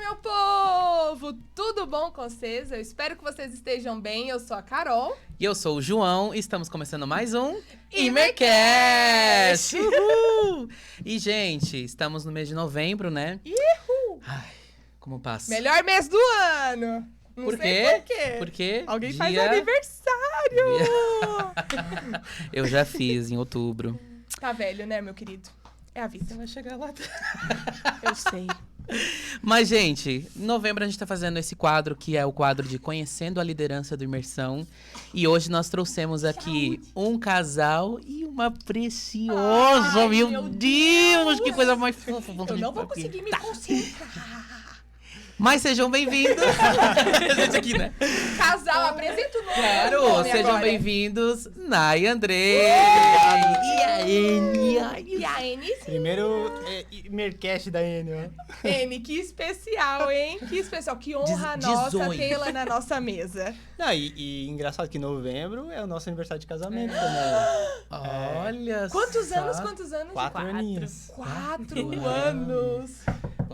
meu povo! Tudo bom com vocês? Eu espero que vocês estejam bem. Eu sou a Carol. E eu sou o João e estamos começando mais um Imercast! Uhul! E, gente, estamos no mês de novembro, né? Uhul! Ai, como passa? Melhor mês do ano! Não Por sei quê? por quê. Porque Alguém faz aniversário! Eu já fiz em outubro. Tá velho, né, meu querido? É a vida. Você vai chegar lá. Eu sei. Mas, gente, em novembro a gente tá fazendo esse quadro que é o quadro de Conhecendo a Liderança do Imersão. E hoje nós trouxemos aqui um casal e uma preciosa. Ai, meu meu Deus, que Deus. coisa mais fofa. Eu não vou conseguir me concentrar. Mas sejam bem-vindos. Gente aqui, né? Casal, apresenta o nome. Claro, o nome sejam agora. bem-vindos, Nai e Andrei. E a Eni. E a N? Primeiro Imercast da Enio. N, que especial, hein? Que especial. Que honra nossa Desonho. tê-la na nossa mesa. Não, e engraçado que novembro é o nosso aniversário de casamento também. Olha Quantos só. anos? Quantos anos? 4 aninhos. 4 Quatro anos.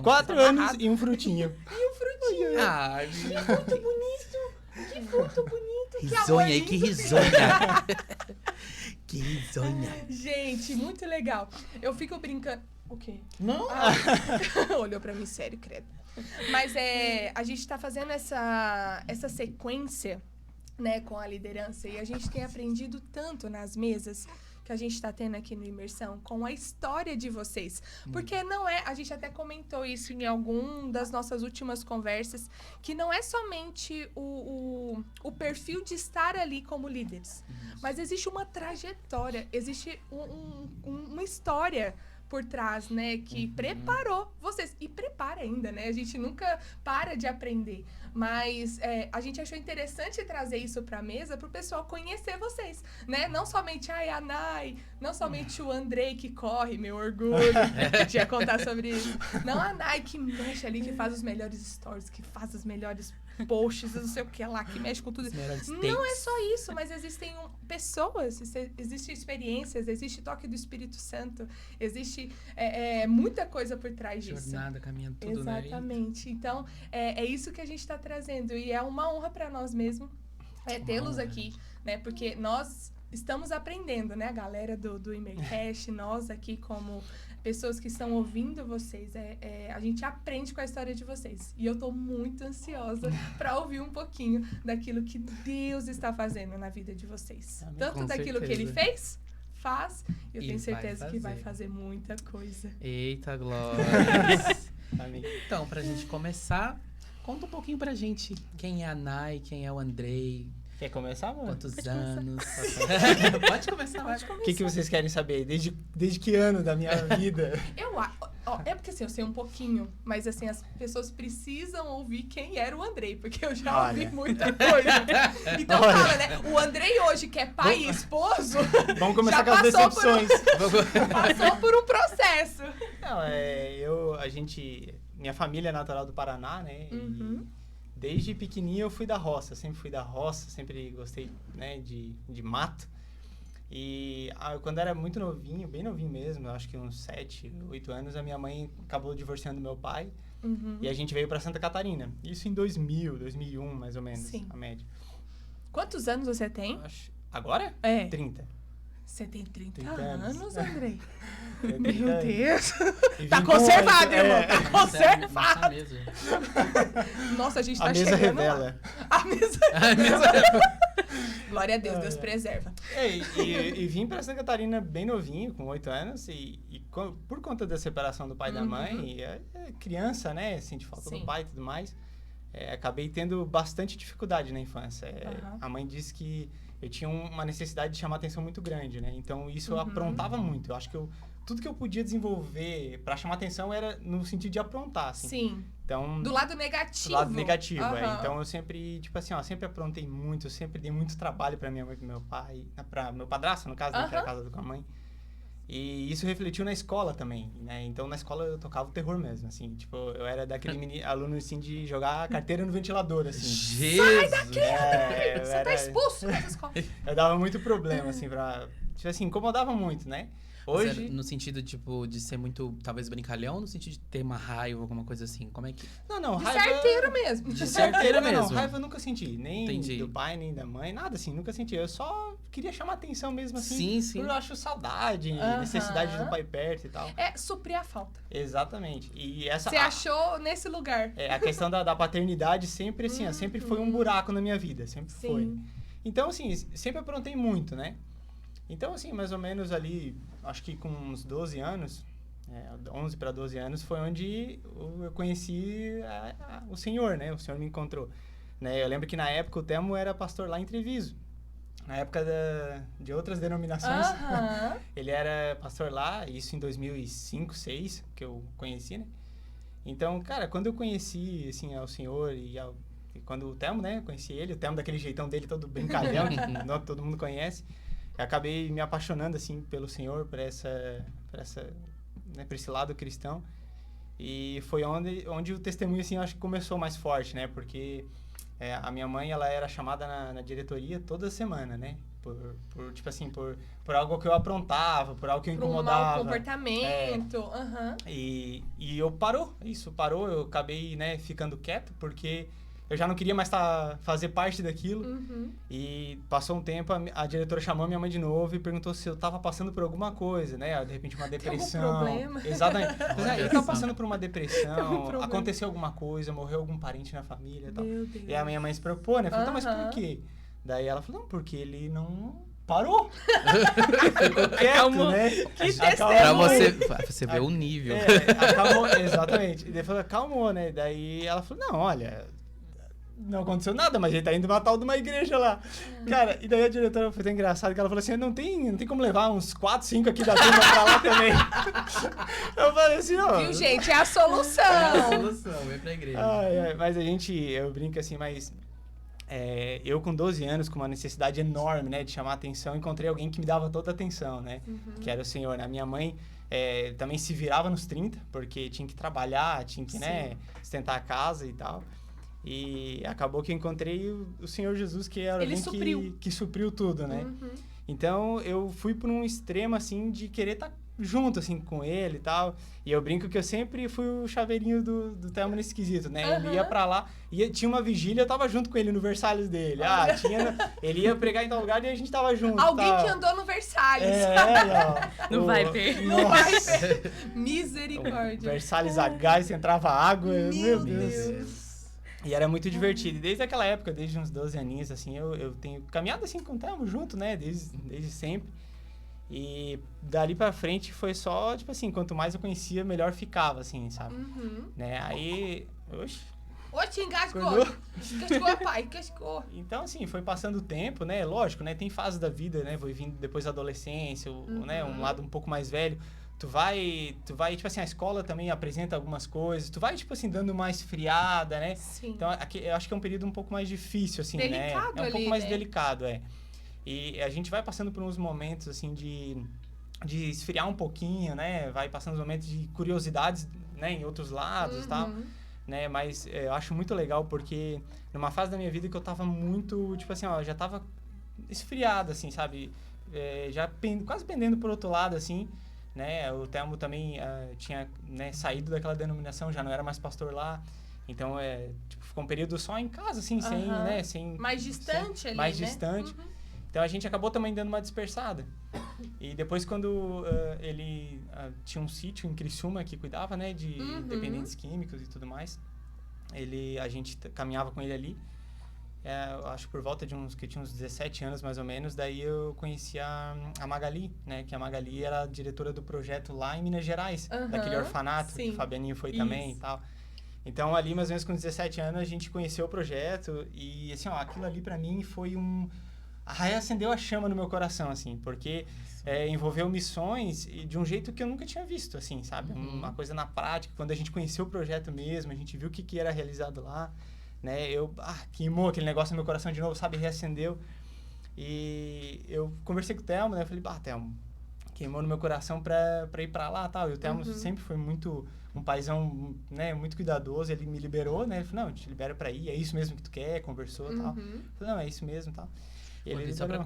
4 anos e um frutinho. E o frutinho. Ai, Muito bonito. Que fruto bonito. Que amor risonha aí, lindo. que risonha. Que risonha. Gente, muito legal. Eu fico brincando... O quê? Não. Olhou pra mim sério, credo. Mas a gente tá fazendo essa sequência, né, com a liderança. E a gente tem aprendido tanto nas mesas que a gente tá tendo aqui no Imersão com a história de vocês. Porque não é... A gente até comentou isso em algum das nossas últimas conversas, que não é somente o perfil de estar ali como líderes. Mas existe uma trajetória, existe uma história por trás, né, que preparou vocês. E prepara ainda, né? A gente nunca para de aprender. Mas a gente achou interessante trazer isso pra mesa pro pessoal conhecer vocês, né? Não somente a Nai, não somente o Andrei que corre, meu orgulho. Eu tinha contar sobre isso. Não a Nai que mexe ali, que faz os melhores stories, que faz os melhores posts, não sei o que lá, que mexe com tudo. Não é só isso, mas existem pessoas, existem experiências, existe toque do Espírito Santo, existe muita coisa por trás disso. Jornada, caminhando tudo, Exatamente. Então, é isso que a gente está trazendo. E é uma honra para nós mesmo tê-los aqui, né? Porque nós estamos aprendendo, né? A galera do Imercast, nós aqui como pessoas que estão ouvindo vocês, a gente aprende com a história de vocês. E eu tô muito ansiosa para ouvir um pouquinho daquilo que Deus está fazendo na vida de vocês. Amém. Tanto Com daquilo que certeza. Ele fez, faz, eu E tenho vai certeza que vai fazer. fazer muita coisa. Eita, glória. Amém. Então, pra gente começar, conta um pouquinho pra gente quem é a Nai, quem é o Andrei, Quer começar, amor? quantos Pode anos. Pode começar, vai. O que vocês querem saber? Desde que ano da minha vida? É porque assim, eu sei um pouquinho, mas assim, as pessoas precisam ouvir quem era o Andrei, porque eu já ouvi Olha. muita coisa. Então Olha. fala, né? O Andrei hoje, que é pai e esposo, Vamos começar Já com as passou por decepções. passou por um processo. Não, minha família é natural do Paraná, né? Uhum. E desde pequenininho eu fui da roça, sempre gostei, né, de mato. E quando era muito novinho, bem novinho mesmo, eu acho que uns 7, 8 anos, a minha mãe acabou divorciando do meu pai. Uhum. E a gente veio pra Santa Catarina. Isso em 2000, 2001, mais ou menos, Sim. a média. Quantos anos você tem? Agora? É. 30. Você tem 30 30 anos, anos. Andrei? Eu Meu tenho 30. Deus. E Tá vim com conservado, oito, irmão. é. Tá conservado. Mesmo. Nossa, a gente tá A mesa chegando lá. revela. A mesa Ai, meu Glória a Deus, Deus É. preserva. E vim pra Santa Catarina bem novinho, com 8 anos, por conta da separação do pai e da mãe, criança, né, sente falta Sim. do pai e tudo mais, acabei tendo bastante dificuldade na infância. Aham. A mãe disse que eu tinha uma necessidade de chamar atenção muito grande, né, então isso eu aprontava muito. Eu acho que tudo que eu podia desenvolver pra chamar atenção era no sentido de aprontar, assim. Sim. Então, Do lado negativo. do lado negativo, Aham. Então eu sempre, tipo assim, sempre aprontei muito, eu sempre dei muito trabalho pra minha mãe e pro meu pai, pra meu padrasto, no caso, né, que era casado com a mãe. E isso refletiu na escola também, né? Então na escola eu tocava o terror mesmo, assim, tipo, eu era daquele aluno assim de jogar carteira no ventilador, assim. Jesus. É, eu Você tá era- expulso dessa escola. Eu dava muito problema, assim, tipo assim, incomodava muito, né? Hoje... No sentido, tipo, de ser muito, talvez, brincalhão, no sentido de ter uma raiva, alguma coisa assim? Como é que... Não, De raiva... certeiro mesmo. De certeiro Não, mesmo. raiva eu nunca senti. Nem Entendi. do pai, nem da mãe, nada assim, nunca senti. Eu só queria chamar atenção mesmo, assim. Sim. Eu acho saudade, necessidade do pai perto e tal. É suprir a falta. Exatamente. E essa... Você achou nesse lugar. A questão da paternidade sempre, assim, ó, sempre foi um buraco na minha vida. Sempre Sim. foi. Então, assim, sempre aprontei muito, né? Então, assim, mais ou menos ali, acho que com uns 12 anos, 11 para 12 anos, foi onde eu conheci o Senhor, né? O Senhor me encontrou. Né? Eu lembro que na época o Temo era pastor lá em Treviso. Na época de outras denominações, ele era pastor lá, isso em 2005, 2006, que eu conheci, né? Então, cara, quando eu conheci, assim, ao Senhor e quando o Temo, né? Conheci ele, o Temo daquele jeitão dele todo brincalhão, que todo mundo conhece. Eu acabei me apaixonando, assim, pelo Senhor, por esse lado cristão. E foi onde o testemunho, assim, eu acho que começou mais forte, né? Porque a minha mãe, ela era chamada na diretoria toda semana, né? Tipo assim, por algo que eu aprontava, por algo que eu incomodava. Por um mau comportamento. E isso parou. Eu acabei, né, ficando quieto, porque eu já não queria mais fazer parte daquilo. E passou um tempo, a diretora chamou minha mãe de novo e perguntou se eu estava passando por alguma coisa, né? De repente uma depressão. Tem algum problema? Exatamente. Eu estava passando por uma depressão, aconteceu alguma coisa, morreu algum parente na família e tal. Meu Deus. E a minha mãe se preocupou, né? Falou, mas por quê? Daí ela falou, não, porque ele não parou. Ficou quieto, né? Que Pra você ver o nível. Acalmou, exatamente. E daí falou, acalmou, né? Daí ela falou, não, olha, não aconteceu nada, mas ele tá indo matar de uma igreja lá. Cara, e daí a diretora foi tão engraçada que ela falou assim, não tem como levar uns 4, 5 aqui da turma pra lá também. Eu falei assim, ó... Viu, gente? É a solução. É a solução, vem pra igreja. Mas eu brinco assim, mas... eu com 12 anos, com uma necessidade enorme, né, de chamar atenção, encontrei alguém que me dava toda a atenção, né, que era o Senhor, né? A minha mãe também se virava nos 30, porque tinha que trabalhar, tinha que, né, sustentar a casa e tal. E acabou que eu encontrei o Senhor Jesus, que era alguém que supriu tudo, né? Então, eu fui por um extremo, assim, de querer estar junto, assim, com ele e tal. E eu brinco que eu sempre fui o chaveirinho do Thelma nesse quesito, né? Ele ia pra lá, tinha uma vigília, eu tava junto com ele no Versalhes dele. Ele ia pregar em tal lugar e a gente tava junto. Alguém que andou no Versalhes. Não vai ter. Não vai ter. Misericórdia. Versalhes a gás, entrava água. Meu Deus. Deus. E era muito divertido. E desde aquela época, desde uns 12 aninhos, assim, eu tenho caminhado assim com o Thelma junto, né? Desde sempre. E dali pra frente foi só, tipo assim, quanto mais eu conhecia, melhor ficava, assim, sabe? Né? Aí, Oxe, engasgou, pai, engasgou. Então, assim, foi passando o tempo, né? Lógico, né? Tem fases da vida, né? Foi vindo depois da adolescência, né? Um lado um pouco mais velho. Tu vai, tipo assim, a escola também apresenta algumas coisas. Tu vai, tipo assim, dando uma esfriada, né? Sim. Então, eu acho que é um período um pouco mais difícil, assim, delicado, né? É um pouco ali, mais né? delicado, E a gente vai passando por uns momentos, assim, de esfriar um pouquinho, né? Vai passando uns momentos de curiosidades, né? Em outros lados e tal, né? Mas eu acho muito legal porque numa fase da minha vida que eu tava muito, tipo assim, ó, já tava esfriado, assim, sabe? Já quase pendendo por outro lado, assim, né? O Thelmo também tinha, né, saído daquela denominação, já não era mais pastor lá. Então, tipo, ficou um período só em casa, assim, sem, né? Mais distante ali, mais né? distante. Então, a gente acabou também dando uma dispersada. E depois, quando ele tinha um sítio em Criciúma que cuidava, né, de dependentes químicos e tudo mais, a gente caminhava com ele ali. Eu acho por volta de uns 17 anos, mais ou menos. Daí eu conheci a Magali, né, que a Magali era a diretora do projeto lá em Minas Gerais, daquele orfanato, que o Fabianinho foi também e tal. Então, ali, mais ou menos com 17 anos, a gente conheceu o projeto. E, assim, ó, aquilo ali pra mim foi acendeu a chama no meu coração, assim, porque envolveu missões de um jeito que eu nunca tinha visto, assim, sabe? Uma coisa na prática, quando a gente conheceu o projeto mesmo, a gente viu o que era realizado lá, né? Queimou aquele negócio no meu coração de novo, sabe? Reacendeu. E eu conversei com o Thelmo, né? Eu falei, Thelmo, queimou no meu coração pra ir pra lá, tal. E o Thelmo sempre foi um paizão, né? Muito cuidadoso, ele me liberou, né? Ele falou, não, eu te libero pra ir, é isso mesmo que tu quer, conversou, tal. Eu falei, não, é isso mesmo, tal. Só pra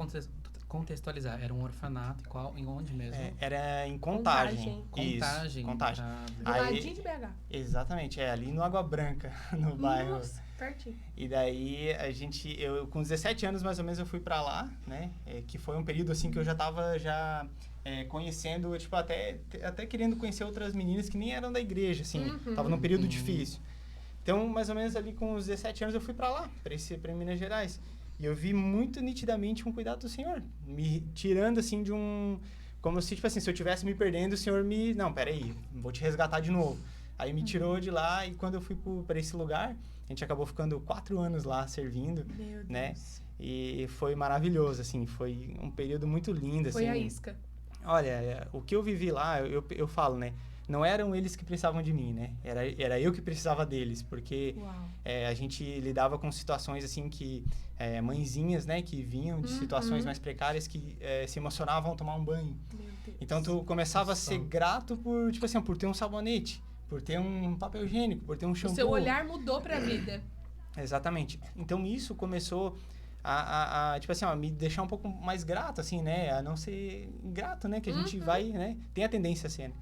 contextualizar, era um orfanato em onde mesmo? Era em Contagem. Contagem. Isso, Contagem. Do ladinho de BH. Exatamente, ali no Água Branca, no bairro. Nossa, pertinho. E daí eu com 17 anos mais ou menos eu fui pra lá, né? Que foi um período assim que eu já tava conhecendo, tipo, até querendo conhecer outras meninas que nem eram da igreja, assim. Tava num período difícil. Então, mais ou menos ali com os 17 anos eu fui pra lá, pra Minas Gerais. E eu vi muito nitidamente um cuidado do Senhor, me tirando assim de um... Como se, tipo assim, se eu estivesse me perdendo, o Senhor me... Não, peraí, vou te resgatar de novo. Aí me tirou de lá e quando eu fui pra esse lugar, a gente acabou ficando 4 anos lá servindo, né? E foi maravilhoso, assim, foi um período muito lindo, assim. Foi a isca. Olha, o que eu vivi lá, eu falo, né? Não eram eles que precisavam de mim, né? Era eu que precisava deles, porque a gente lidava com situações, assim, que... mãezinhas, né? Que vinham de situações mais precárias, que se emocionavam ao tomar um banho. Meu Deus. Então, tu começava a ser grato por, tipo assim, por ter um sabonete, por ter um papel higiênico, por ter um shampoo. O seu olhar mudou pra vida. Exatamente. Então, isso começou tipo assim, a me deixar um pouco mais grato, assim, né? A não ser ingrato, né? Que a gente vai, né? Tem a tendência a ser, né?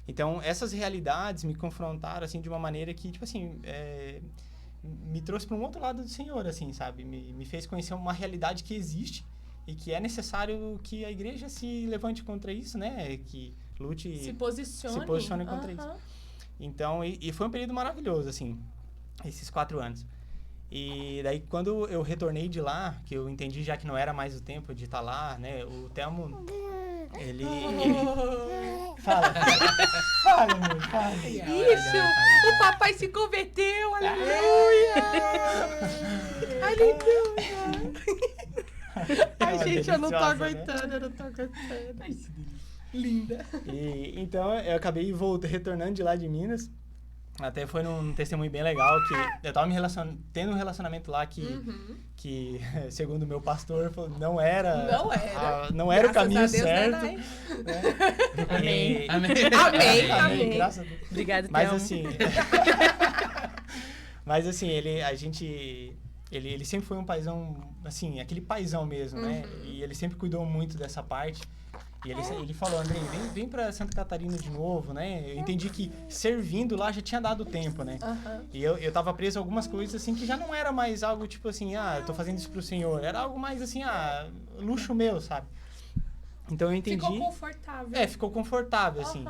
Então, essas realidades me confrontaram, assim, de uma maneira que, tipo assim, me trouxe para um outro lado do Senhor, assim, sabe? Me fez conhecer uma realidade que existe e que é necessário que a igreja se levante contra isso, né? Que lute... Se posicione contra isso. Então, e foi um período maravilhoso, assim, esses 4 anos. E daí, quando eu retornei de lá, que eu entendi já que não era mais o tempo de estar lá, né? O Telmo, ele... Fala, amor, fala. Isso! O papai se converteu! Aleluia! Aleluia! Ai, gente, eu não tô aguentando, né? eu não tô aguentando. Linda. E, então, eu acabei retornando de lá de Minas. Até foi num testemunho bem legal, que eu tava tendo um relacionamento lá que segundo o meu pastor, não era o caminho certo. Né? Amém. Amém. Graças a Deus. Obrigada, Mas Thelma. assim... Mas assim, ele sempre foi um paizão, assim, aquele paizão mesmo, né? E ele sempre cuidou muito dessa parte. E ele falou, Andrei, vem pra Santa Catarina de novo, né? Eu entendi que servindo lá já tinha dado tempo, né? E eu tava preso a algumas coisas, assim, que já não era mais algo, tipo assim, eu tô fazendo isso pro Senhor. Era algo mais, assim, luxo meu, sabe? Então eu entendi... Ficou confortável. Ficou confortável, assim.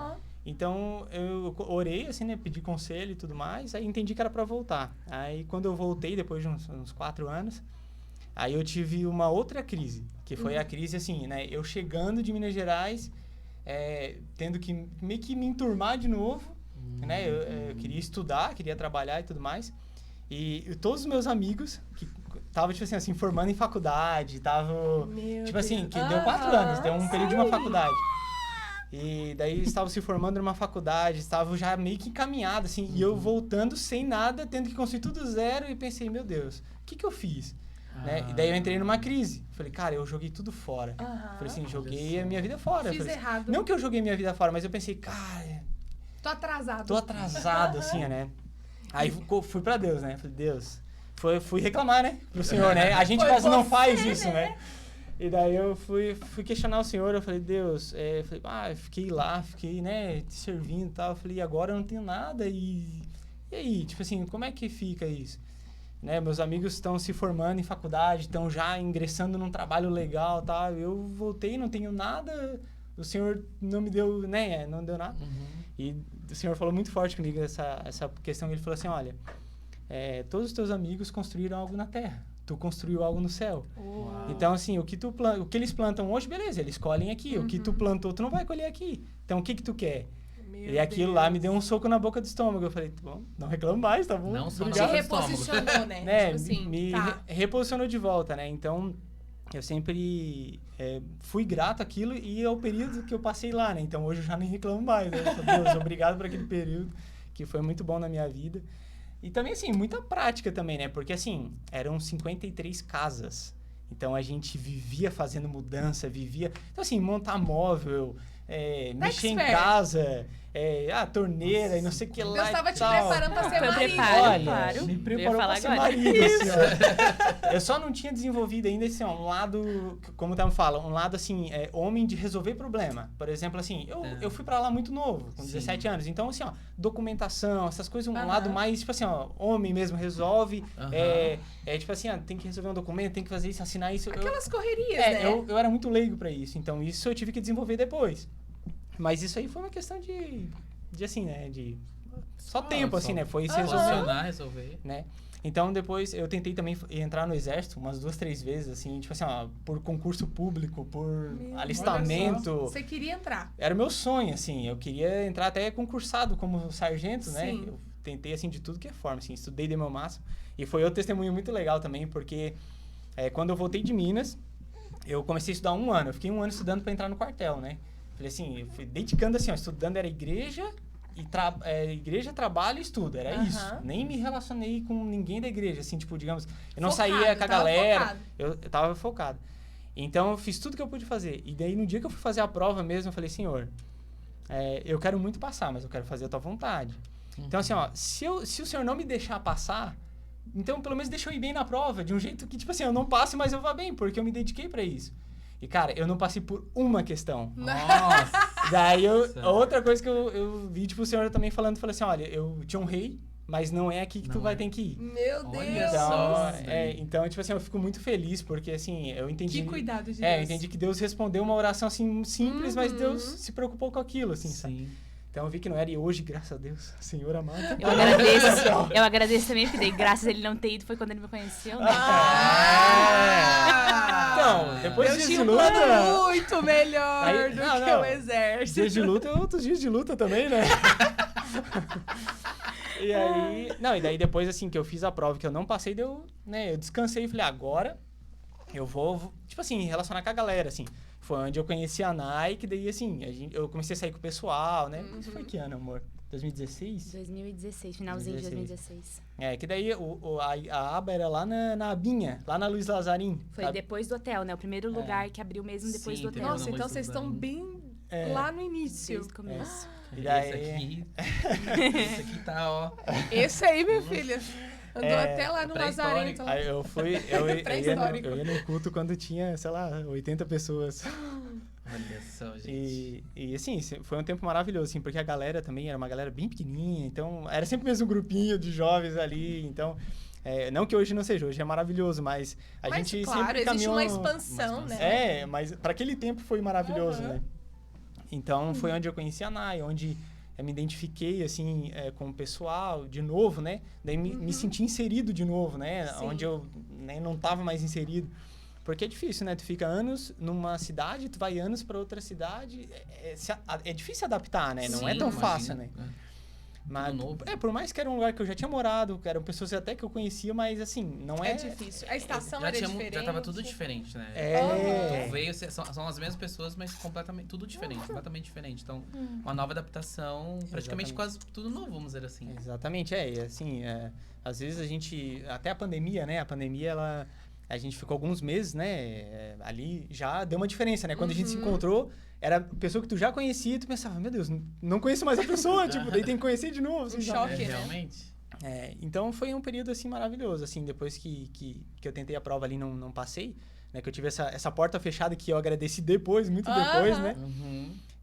Então eu orei, assim, né? Pedi conselho e tudo mais. Aí entendi que era pra voltar. Aí quando eu voltei, depois de uns 4 anos... Aí eu tive uma outra crise, que foi a crise, assim, né? Eu chegando de Minas Gerais, tendo que meio que me enturmar de novo, né? Eu queria estudar, queria trabalhar e tudo mais. E todos os meus amigos, que estavam, tipo assim, formando em faculdade, estavam... Tipo assim, que deu 4 anos, deu um período de uma faculdade. E daí estavam se formando numa faculdade, estavam já meio que encaminhados, assim. E eu voltando sem nada, tendo que construir tudo zero. E pensei, meu Deus, o que eu fiz? Né? E daí eu entrei numa crise. Falei, cara, eu joguei tudo fora. Falei assim, joguei a minha vida fora. Fiz errado. Não que eu joguei minha vida fora, mas eu pensei, cara... Tô atrasado, assim, né? Aí fui pra Deus, né? Falei, Deus... Fui reclamar, né? Pro Senhor, né? A gente quase não faz isso, né? E daí eu fui questionar o Senhor. Eu falei, Deus... fiquei, né? Te servindo e tal. Eu falei, agora eu não tenho nada. E aí? Tipo assim, como é que fica isso? Né, meus amigos estão se formando em faculdade, estão já ingressando num trabalho legal, tá? Eu voltei, não tenho nada, o Senhor não me deu, né? Não deu nada. E o Senhor falou muito forte comigo essa questão. Ele falou assim, olha, todos os teus amigos construíram algo na terra, tu construiu algo no céu. Uau. Então, assim, o que eles plantam hoje, beleza, eles colhem aqui. O que tu plantou, tu não vai colher aqui. Então, o que tu quer? E aquilo lá me deu um soco na boca do estômago. Eu falei, bom, não reclamo mais, tá bom? Não só obrigado. Te reposicionou, né? Tipo assim, me reposicionou de volta, né? Então, eu sempre fui grato àquilo e ao período que eu passei lá, né? Então, hoje eu já nem reclamo mais, né? Deus, obrigado por aquele período que foi muito bom na minha vida. E também, assim, muita prática também, né? Porque, assim, eram 53 casas. Então, a gente vivia fazendo mudança, Então, assim, montar móvel, mexer em Expert. casa, torneira e não sei o que lá. Deus tava e te tal. preparando pra ser Foi marido. preparo. Olha, claro. me Eu ia preparou falar pra ser agora. marido, assim, ó. Eu só não tinha desenvolvido ainda, assim, ó, um lado, como o Tamo fala, um lado, assim, homem de resolver problema. Por exemplo, assim, eu fui pra lá muito novo, com 17 anos. Então, assim, ó, documentação, essas coisas, um lado mais, tipo assim, ó, homem mesmo resolve. Tipo assim, ó, tem que resolver um documento, tem que fazer isso, assinar isso. Aquelas correrias, né? Eu era muito leigo pra isso. Então, isso eu tive que desenvolver depois. Mas isso aí foi uma questão de assim, né, de... Só tempo, assim, né? Foi se resolver. né? Então, depois, eu tentei também entrar no exército umas 2, 3 vezes, assim, tipo assim, ó, por concurso público, por alistamento. Você queria entrar. Era o meu sonho, assim, eu queria entrar até concursado como sargento, né? Sim. Eu tentei, assim, de tudo que é forma, assim, estudei de meu máximo. E foi outro testemunho muito legal também, porque quando eu voltei de Minas, eu comecei a estudar 1 ano. Eu fiquei 1 ano estudando para entrar no quartel, né? Falei assim, eu fui dedicando assim, ó, estudando era igreja, igreja, trabalho e estudo, era isso. Nem me relacionei com ninguém da igreja, assim, tipo, digamos, eu não saía com a galera, eu tava focado. Então, eu fiz tudo que eu pude fazer. E daí, no dia que eu fui fazer a prova mesmo, eu falei, Senhor, eu quero muito passar, mas eu quero fazer a tua vontade. Então, assim, ó, se o Senhor não me deixar passar, então, pelo menos deixa eu ir bem na prova, de um jeito que, tipo assim, eu não passe, mas eu vá bem, porque eu me dediquei pra isso. E, cara, eu não passei por uma questão. Nossa! Daí, outra coisa que eu vi, tipo, o senhor também falando, falou assim, olha, eu te honrei, mas não é aqui que tu vai ter que ir. Meu Olha Deus! só. Então, tipo assim, eu fico muito feliz, porque, assim, eu entendi... Que cuidado de Deus. Eu entendi que Deus respondeu uma oração, assim, simples, mas Deus se preocupou com aquilo, assim, sabe? Então, eu vi que não era, e hoje, graças a Deus, Senhor amado. Eu agradeço também, porque daí, graças a ele não ter ido, foi quando ele me conheceu, né? Então, depois Deus de tinha um luta... plano muito melhor Aí- do não, que não. o exército. Dias de luta, outros dias de luta também, né? E aí... Não, e daí depois, assim, que eu fiz a prova, que eu não passei, eu descansei e falei, agora eu vou, tipo assim, relacionar com a galera, assim. Foi onde eu conheci a Nike, daí, assim, eu comecei a sair com o pessoal, né? Isso foi que ano, amor? 2016? 2016, finalzinho de 2016. Que daí a aba era lá na Abinha, lá na Luiz Lazarim. Foi sabe? depois do hotel, né? O primeiro lugar que abriu mesmo depois Sim, do hotel. teve Nossa, Não, então mas vocês estão tudo bem lá no início. Desde o começo. E Esse daí... aqui tá, ó. Esse aí, minha filha. Andou até lá no pré-histórico. Lazarento. lá. Aí eu fui... Pré-histórico. eu ia no culto quando tinha, sei lá, 80 pessoas. Olha só, gente. E assim, foi um tempo maravilhoso, assim, porque a galera também era uma galera bem pequenininha, então era sempre mesmo um grupinho de jovens ali, então... não que hoje não seja, hoje é maravilhoso, mas a gente claro, sempre existe caminhou... uma expansão, né? Mas para aquele tempo foi maravilhoso, né? Então, foi onde eu conheci a Nai, onde eu me identifiquei, assim, com o pessoal, de novo, né? Daí me senti inserido de novo, né? Sim. Onde eu não estava mais inserido. Porque é difícil, né? Tu fica anos numa cidade, tu vai anos para outra cidade. É difícil se adaptar, né? Não é Sim, tão imagina. fácil, né? Mas, novo. por mais que era um lugar que eu já tinha morado, eram pessoas até que eu conhecia, mas assim, não É difícil. A estação era diferente. Já tava tudo diferente, né? É. Tu veio, são as mesmas pessoas, mas tudo diferente, completamente diferente. Então, uma nova adaptação, praticamente Exatamente. quase tudo novo, vamos dizer assim. Exatamente, e assim, às vezes a gente, até a pandemia, né? A pandemia, a gente ficou alguns meses, né? Ali já deu uma diferença, né? Quando a gente se encontrou, era pessoa que tu já conhecia e tu pensava, meu Deus, não conheço mais a pessoa, tipo, daí tem que conhecer de novo. Assim, sabe? choque, né? Realmente. Então foi um período, assim, maravilhoso, assim, depois que eu tentei a prova ali, não passei, né? Que eu tive essa porta fechada que eu agradeci depois, muito depois, né?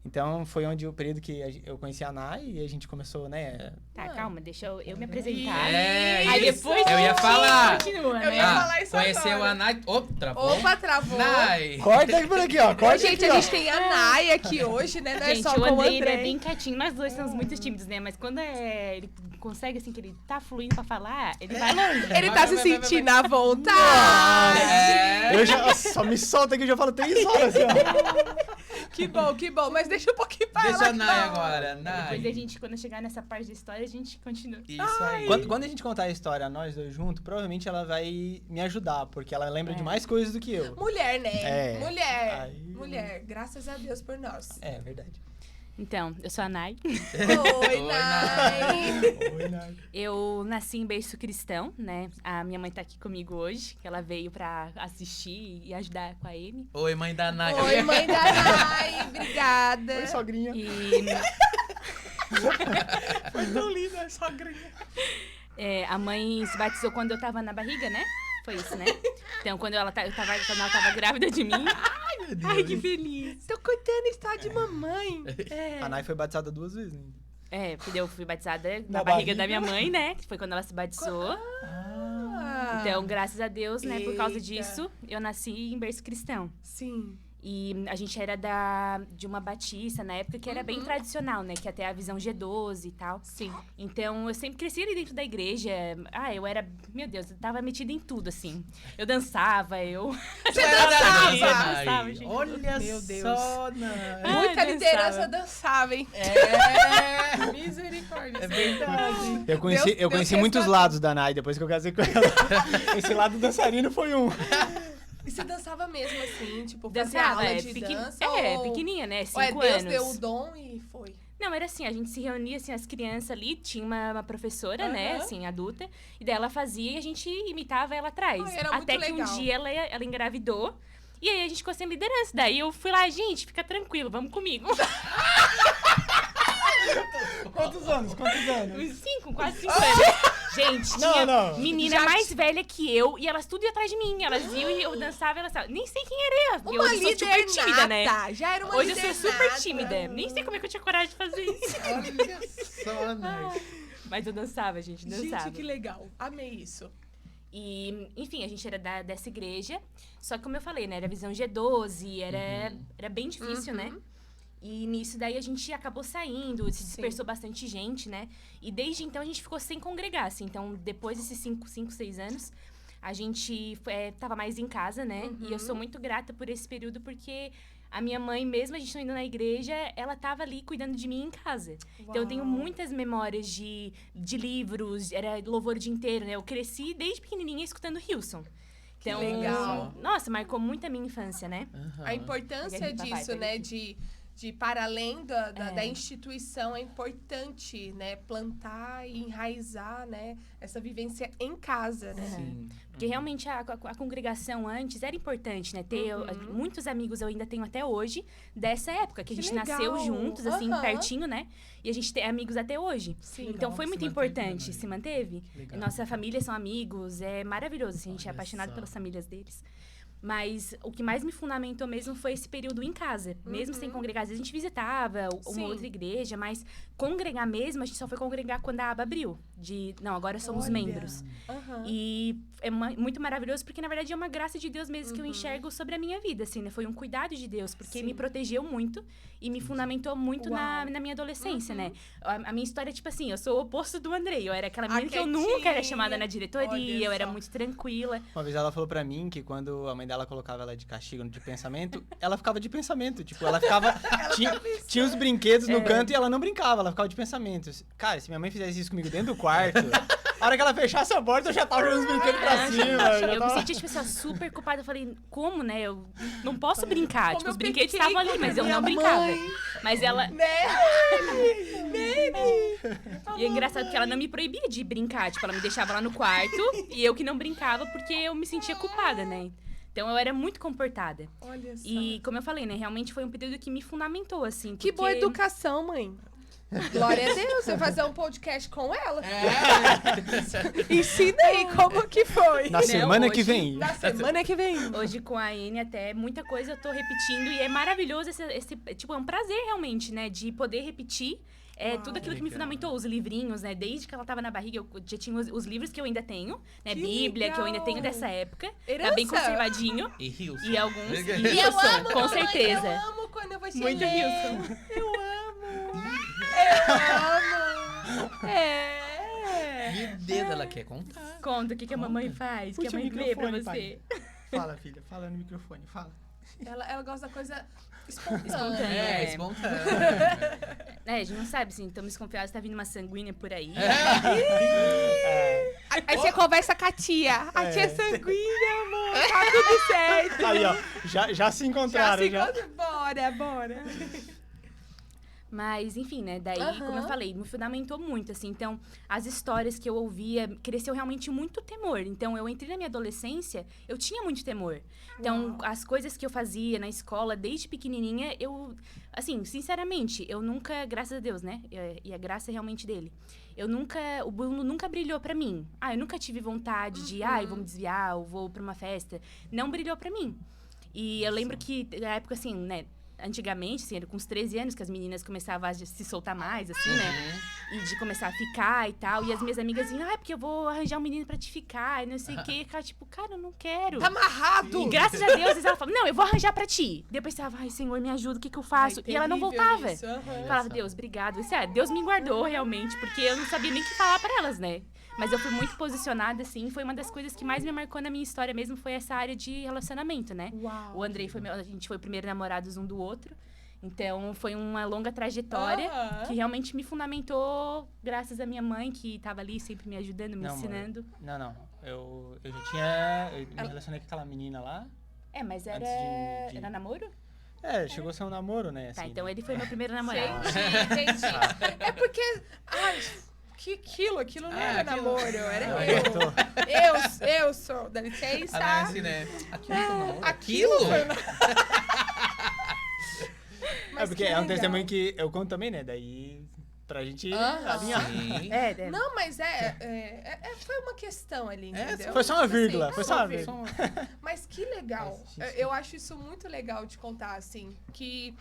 Então, foi onde o período que eu conheci a Nai e a gente começou, né? Tá, calma, deixa eu me apresentar. isso. Aí depois Eu ia falar. continua, Eu né? ia falar isso Conheceu agora. a Nai. Travou. Opa, travou. Nai. Corta aqui por aqui, ó. Corta Gente, aqui, a ó. gente tem a Nai aqui hoje, né? Não é Gente, só o com o Andrei, ele é Andrei. bem quietinho. Nós dois somos muito tímidos, né? Mas quando ele consegue, assim, que ele tá fluindo pra falar, ele vai longe. Ele tá se sentindo à vontade. Eu já só me solta aqui, eu já falo 3 horas, assim, ó. Que bom. Mas deixa um pouquinho pra Deixa ela. a Nai agora. Nai. Depois a gente, quando chegar nessa parte da história, a gente continua. Isso aí. Quando a gente contar a história, nós dois juntos, provavelmente ela vai me ajudar, porque ela lembra de mais coisas do que eu. Mulher, né? É. Mulher. Aí- Mulher. Graças a Deus por nós. É, verdade. Então, eu sou a Nay. Oi, Nay. Oi, Nai. Eu nasci em berço cristão, né? A minha mãe tá aqui comigo hoje, que ela veio pra assistir e ajudar com a Amy. Oi, mãe da Nay. Oi, mãe da Nay. Obrigada. Oi, sogrinha. E Foi tão linda, sogrinha. a mãe se batizou quando eu tava na barriga, né? Foi isso, né? Então, quando ela tava grávida de mim... Meu Deus. Ai, que feliz! Tô contando a história de mamãe. A Nai foi batizada 2 vezes ainda. Porque eu fui batizada na Na barriga barriga? da minha mãe, né? Que foi quando ela se batizou. Ah, Então, graças a Deus, né? Por causa Eita. disso, eu nasci em berço cristão. sim. E a gente era de uma batista na época que era bem tradicional, né? Que até a visão G12 e tal. Sim. Então, eu sempre cresci ali dentro da igreja. Eu era... Meu Deus, eu tava metida em tudo, assim. Eu dançava, eu... Você Dançava, dançava? Nay. gente. Olha Meu Deus. só, Nay. Muita dançava. liderança dançava, hein? É, Misericórdia. é verdade. Eu conheci, Deus conheci muitos resgatou. lados da Nai depois que eu casei com ela. Esse lado dançarino foi um. E você dançava mesmo assim, tipo, fazia Dançava, aula de dança? ou... pequenininha, né? 5 Ou é Deus anos. deu o dom e foi? Não, era assim, a gente se reunia, assim, as crianças ali, tinha uma professora, né, Aham. assim, adulta, e daí ela fazia e a gente imitava ela atrás. Ai, era muito Até que um legal. dia ela engravidou, e aí a gente ficou sem liderança. Daí eu fui lá, gente, fica tranquilo, vamos comigo. Quantos anos? Uns 5, quase 5 anos. Gente, Não, tinha não. menina Já mais velha que eu, e elas tudo iam atrás de mim. Elas iam e eu dançava, elas estavam... Nem sei quem era eu, porque Uma hoje eu sou super líder tímida, né? nata, já era uma Hoje eu líder sou super nata. tímida. Nem sei como é que eu tinha coragem de fazer isso. Olha só, Nay. Mas eu dançava, gente, dançava. Gente, que legal. Amei isso. E, enfim, a gente era dessa igreja. Só que, como eu falei, né? Era visão G12, era bem difícil, né? E nisso daí a gente acabou saindo, se dispersou bastante gente, né? E desde então a gente ficou sem congregar, assim. Então, depois desses 5, 6 anos, a gente tava mais em casa, né? E eu sou muito grata por esse período, porque a minha mãe, mesmo a gente não indo na igreja, ela tava ali cuidando de mim em casa. Então, eu tenho Uau. muitas memórias de livros, era louvor o dia inteiro, né? Eu cresci desde pequenininha escutando Hilson. Então, legal. Nossa, marcou muito a minha infância, né? Aham. A importância Pega aqui, papai, disso, pega né? aqui. De para além da instituição, é importante, né? Plantar e enraizar, né? Essa vivência em casa, né? Sim. Porque realmente a congregação antes era importante, né? Ter muitos amigos eu ainda tenho até hoje dessa época, que a Que gente legal. nasceu juntos, assim, Aham. pertinho, né? E a gente tem amigos até hoje. Sim. Então Legal, foi se muito manteve, importante, né? se manteve. Legal. Nossa família são amigos, é maravilhoso, assim, a gente é Olha apaixonado só. pelas famílias deles. Mas o que mais me fundamentou mesmo foi esse período em casa. Mesmo sem congregar. Às vezes a gente visitava uma Sim. outra igreja, mas congregar mesmo, a gente só foi congregar quando a aba abriu. Não, agora somos Olha. membros. Aham. E é muito maravilhoso, porque na verdade é uma graça de Deus mesmo que eu enxergo sobre a minha vida, assim, né? Foi um cuidado de Deus, porque Sim. me protegeu muito e me fundamentou muito na Uau. minha adolescência, né? A minha história é tipo assim, eu sou o oposto do Andrei. Eu era aquela A menina que eu nunca era quietinha. chamada na diretoria, Olha eu era só. muito tranquila. Uma vez ela falou pra mim que quando a mãe dela colocava ela de castigo de pensamento, ela ficava de pensamento. Tipo, ela ficava. tinha os brinquedos no canto e ela não brincava, ela ficava de pensamento. Cara, se minha mãe fizesse isso comigo dentro do quarto, a hora que ela fechasse a porta, eu já tava jogando os brinquedos pra cima. já Eu me tava- sentia, tipo assim, ó, super culpada. Eu falei, como, né? Eu não posso brincar. Como Tipo, eu os brinquedos pequei estavam ali, com mas eu minha não brincava. mãe. Mas ela... Nele! E é engraçado que ela não me proibia de brincar. Tipo, ela me deixava lá no quarto e eu que não brincava porque eu me sentia culpada, né? Então, eu era muito comportada. Olha só. E, como eu falei, né? Realmente foi um período que me fundamentou, assim. Que boa porque- educação, mãe. Glória a Deus, você fazer um podcast com ela. Ensina aí como que foi. Na semana que hoje- vem. Na semana que vem. Hoje com a Anne até muita coisa eu tô repetindo e é maravilhoso tipo, é um prazer realmente, né, de poder repetir tudo aquilo que me Legal. fundamentou, os livrinhos, né, desde que ela tava na barriga eu já tinha os livros que eu ainda tenho, né, Que Bíblia que eu ainda tenho legal. dessa época, Herança. tá bem conservadinho E Hilson. e alguns E eu Hilson, amo, com mamãe, certeza. Eu amo quando eu vou te Muito ler. Hilson. Eu amo. É. Meu Deus, ela quer contar. Conta o que a mamãe faz, que a Puxa o mãe lê pra microfone, você. Fala, filha, fala no microfone, fala. Ela gosta da coisa espontânea. Espontânea. É, É. espontâneo. É, a gente não sabe, assim, estamos desconfiados, tá vindo uma sanguínea por aí. Aí você conversa com a tia. A tia é sanguínea, amor. Tá tudo certo. Aí, ó, já se encontraram, já. Bora. Mas, enfim, né? Daí, Aham. como eu falei, me fundamentou muito, assim. Então, as histórias que eu ouvia, cresceu realmente muito temor. Então, eu entrei na minha adolescência, eu tinha muito temor. Então, Uau. as coisas que eu fazia na escola, desde pequenininha, eu... Assim, sinceramente, eu nunca... Graças a Deus, né? E a graça é realmente dele. Eu nunca... O Bruno nunca brilhou pra mim. Eu nunca tive vontade de... eu vou me desviar, eu vou pra uma festa. Não brilhou pra mim. E eu lembro que, na época, assim, né... Antigamente, assim, era com uns 13 anos que as meninas começavam a se soltar mais, assim, né? E de começar a ficar e tal. E as minhas amigas diziam, porque eu vou arranjar um menino pra te ficar, e não sei o quê. E cara, tipo, cara, eu não quero. Tá amarrado! E graças a Deus, ela falava, não, eu vou arranjar pra ti. Depois eu pensava, Senhor, me ajuda, o que eu faço? Ai, E ela não terrível voltava. isso, aham. Eu falava, Deus, obrigado. Deus me guardou, realmente, porque eu não sabia nem o que falar pra elas, né? Mas eu fui muito posicionada, assim. Foi uma das coisas que mais me marcou na minha história mesmo, foi essa área de relacionamento, né? Uau. O Andrei a gente foi o primeiro namorados um do outro. Então, foi uma longa trajetória que realmente me fundamentou, graças à minha mãe, que estava ali sempre me ajudando, me ensinando. Não. Eu já tinha... Eu me relacionei com aquela menina lá. Mas era... Antes de- Era namoro? Chegou a ser um namoro, né? Assim, Tá, então ele foi meu primeiro namorado. Entendi. É porque... Ai, aquilo não era aquilo- namoro, era Não, eu sou, dá licença. Assim, né? Aquilo foi namoro? Aquilo foi Mas porque que é um legal. testemunho que eu conto também, né? Daí, pra gente Aham. alinhar. Sim. Não, mas foi uma questão ali, entendeu? Foi só uma Tipo vírgula, assim, foi só uma vírgula. Mas que legal. Eu acho isso muito legal de contar, assim, que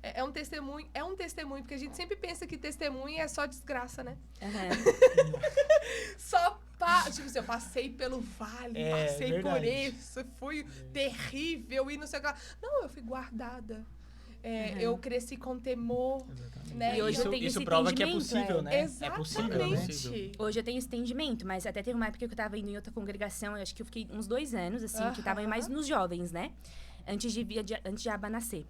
é um testemunho, porque a gente sempre pensa que testemunho é só desgraça, né? Tipo assim, eu passei pelo vale, passei por verdade. isso, fui terrível e não sei o que lá. Não, eu fui guardada. Eu cresci com temor, né? E hoje eu tenho Isso esse prova que é entendimento, possível, né? Exatamente. É possível, né? Hoje eu tenho esse entendimento, mas até teve uma época que eu tava indo em outra congregação, eu acho que eu fiquei uns 2 anos, assim, que tava mais nos jovens, né? Antes de Aba nascer.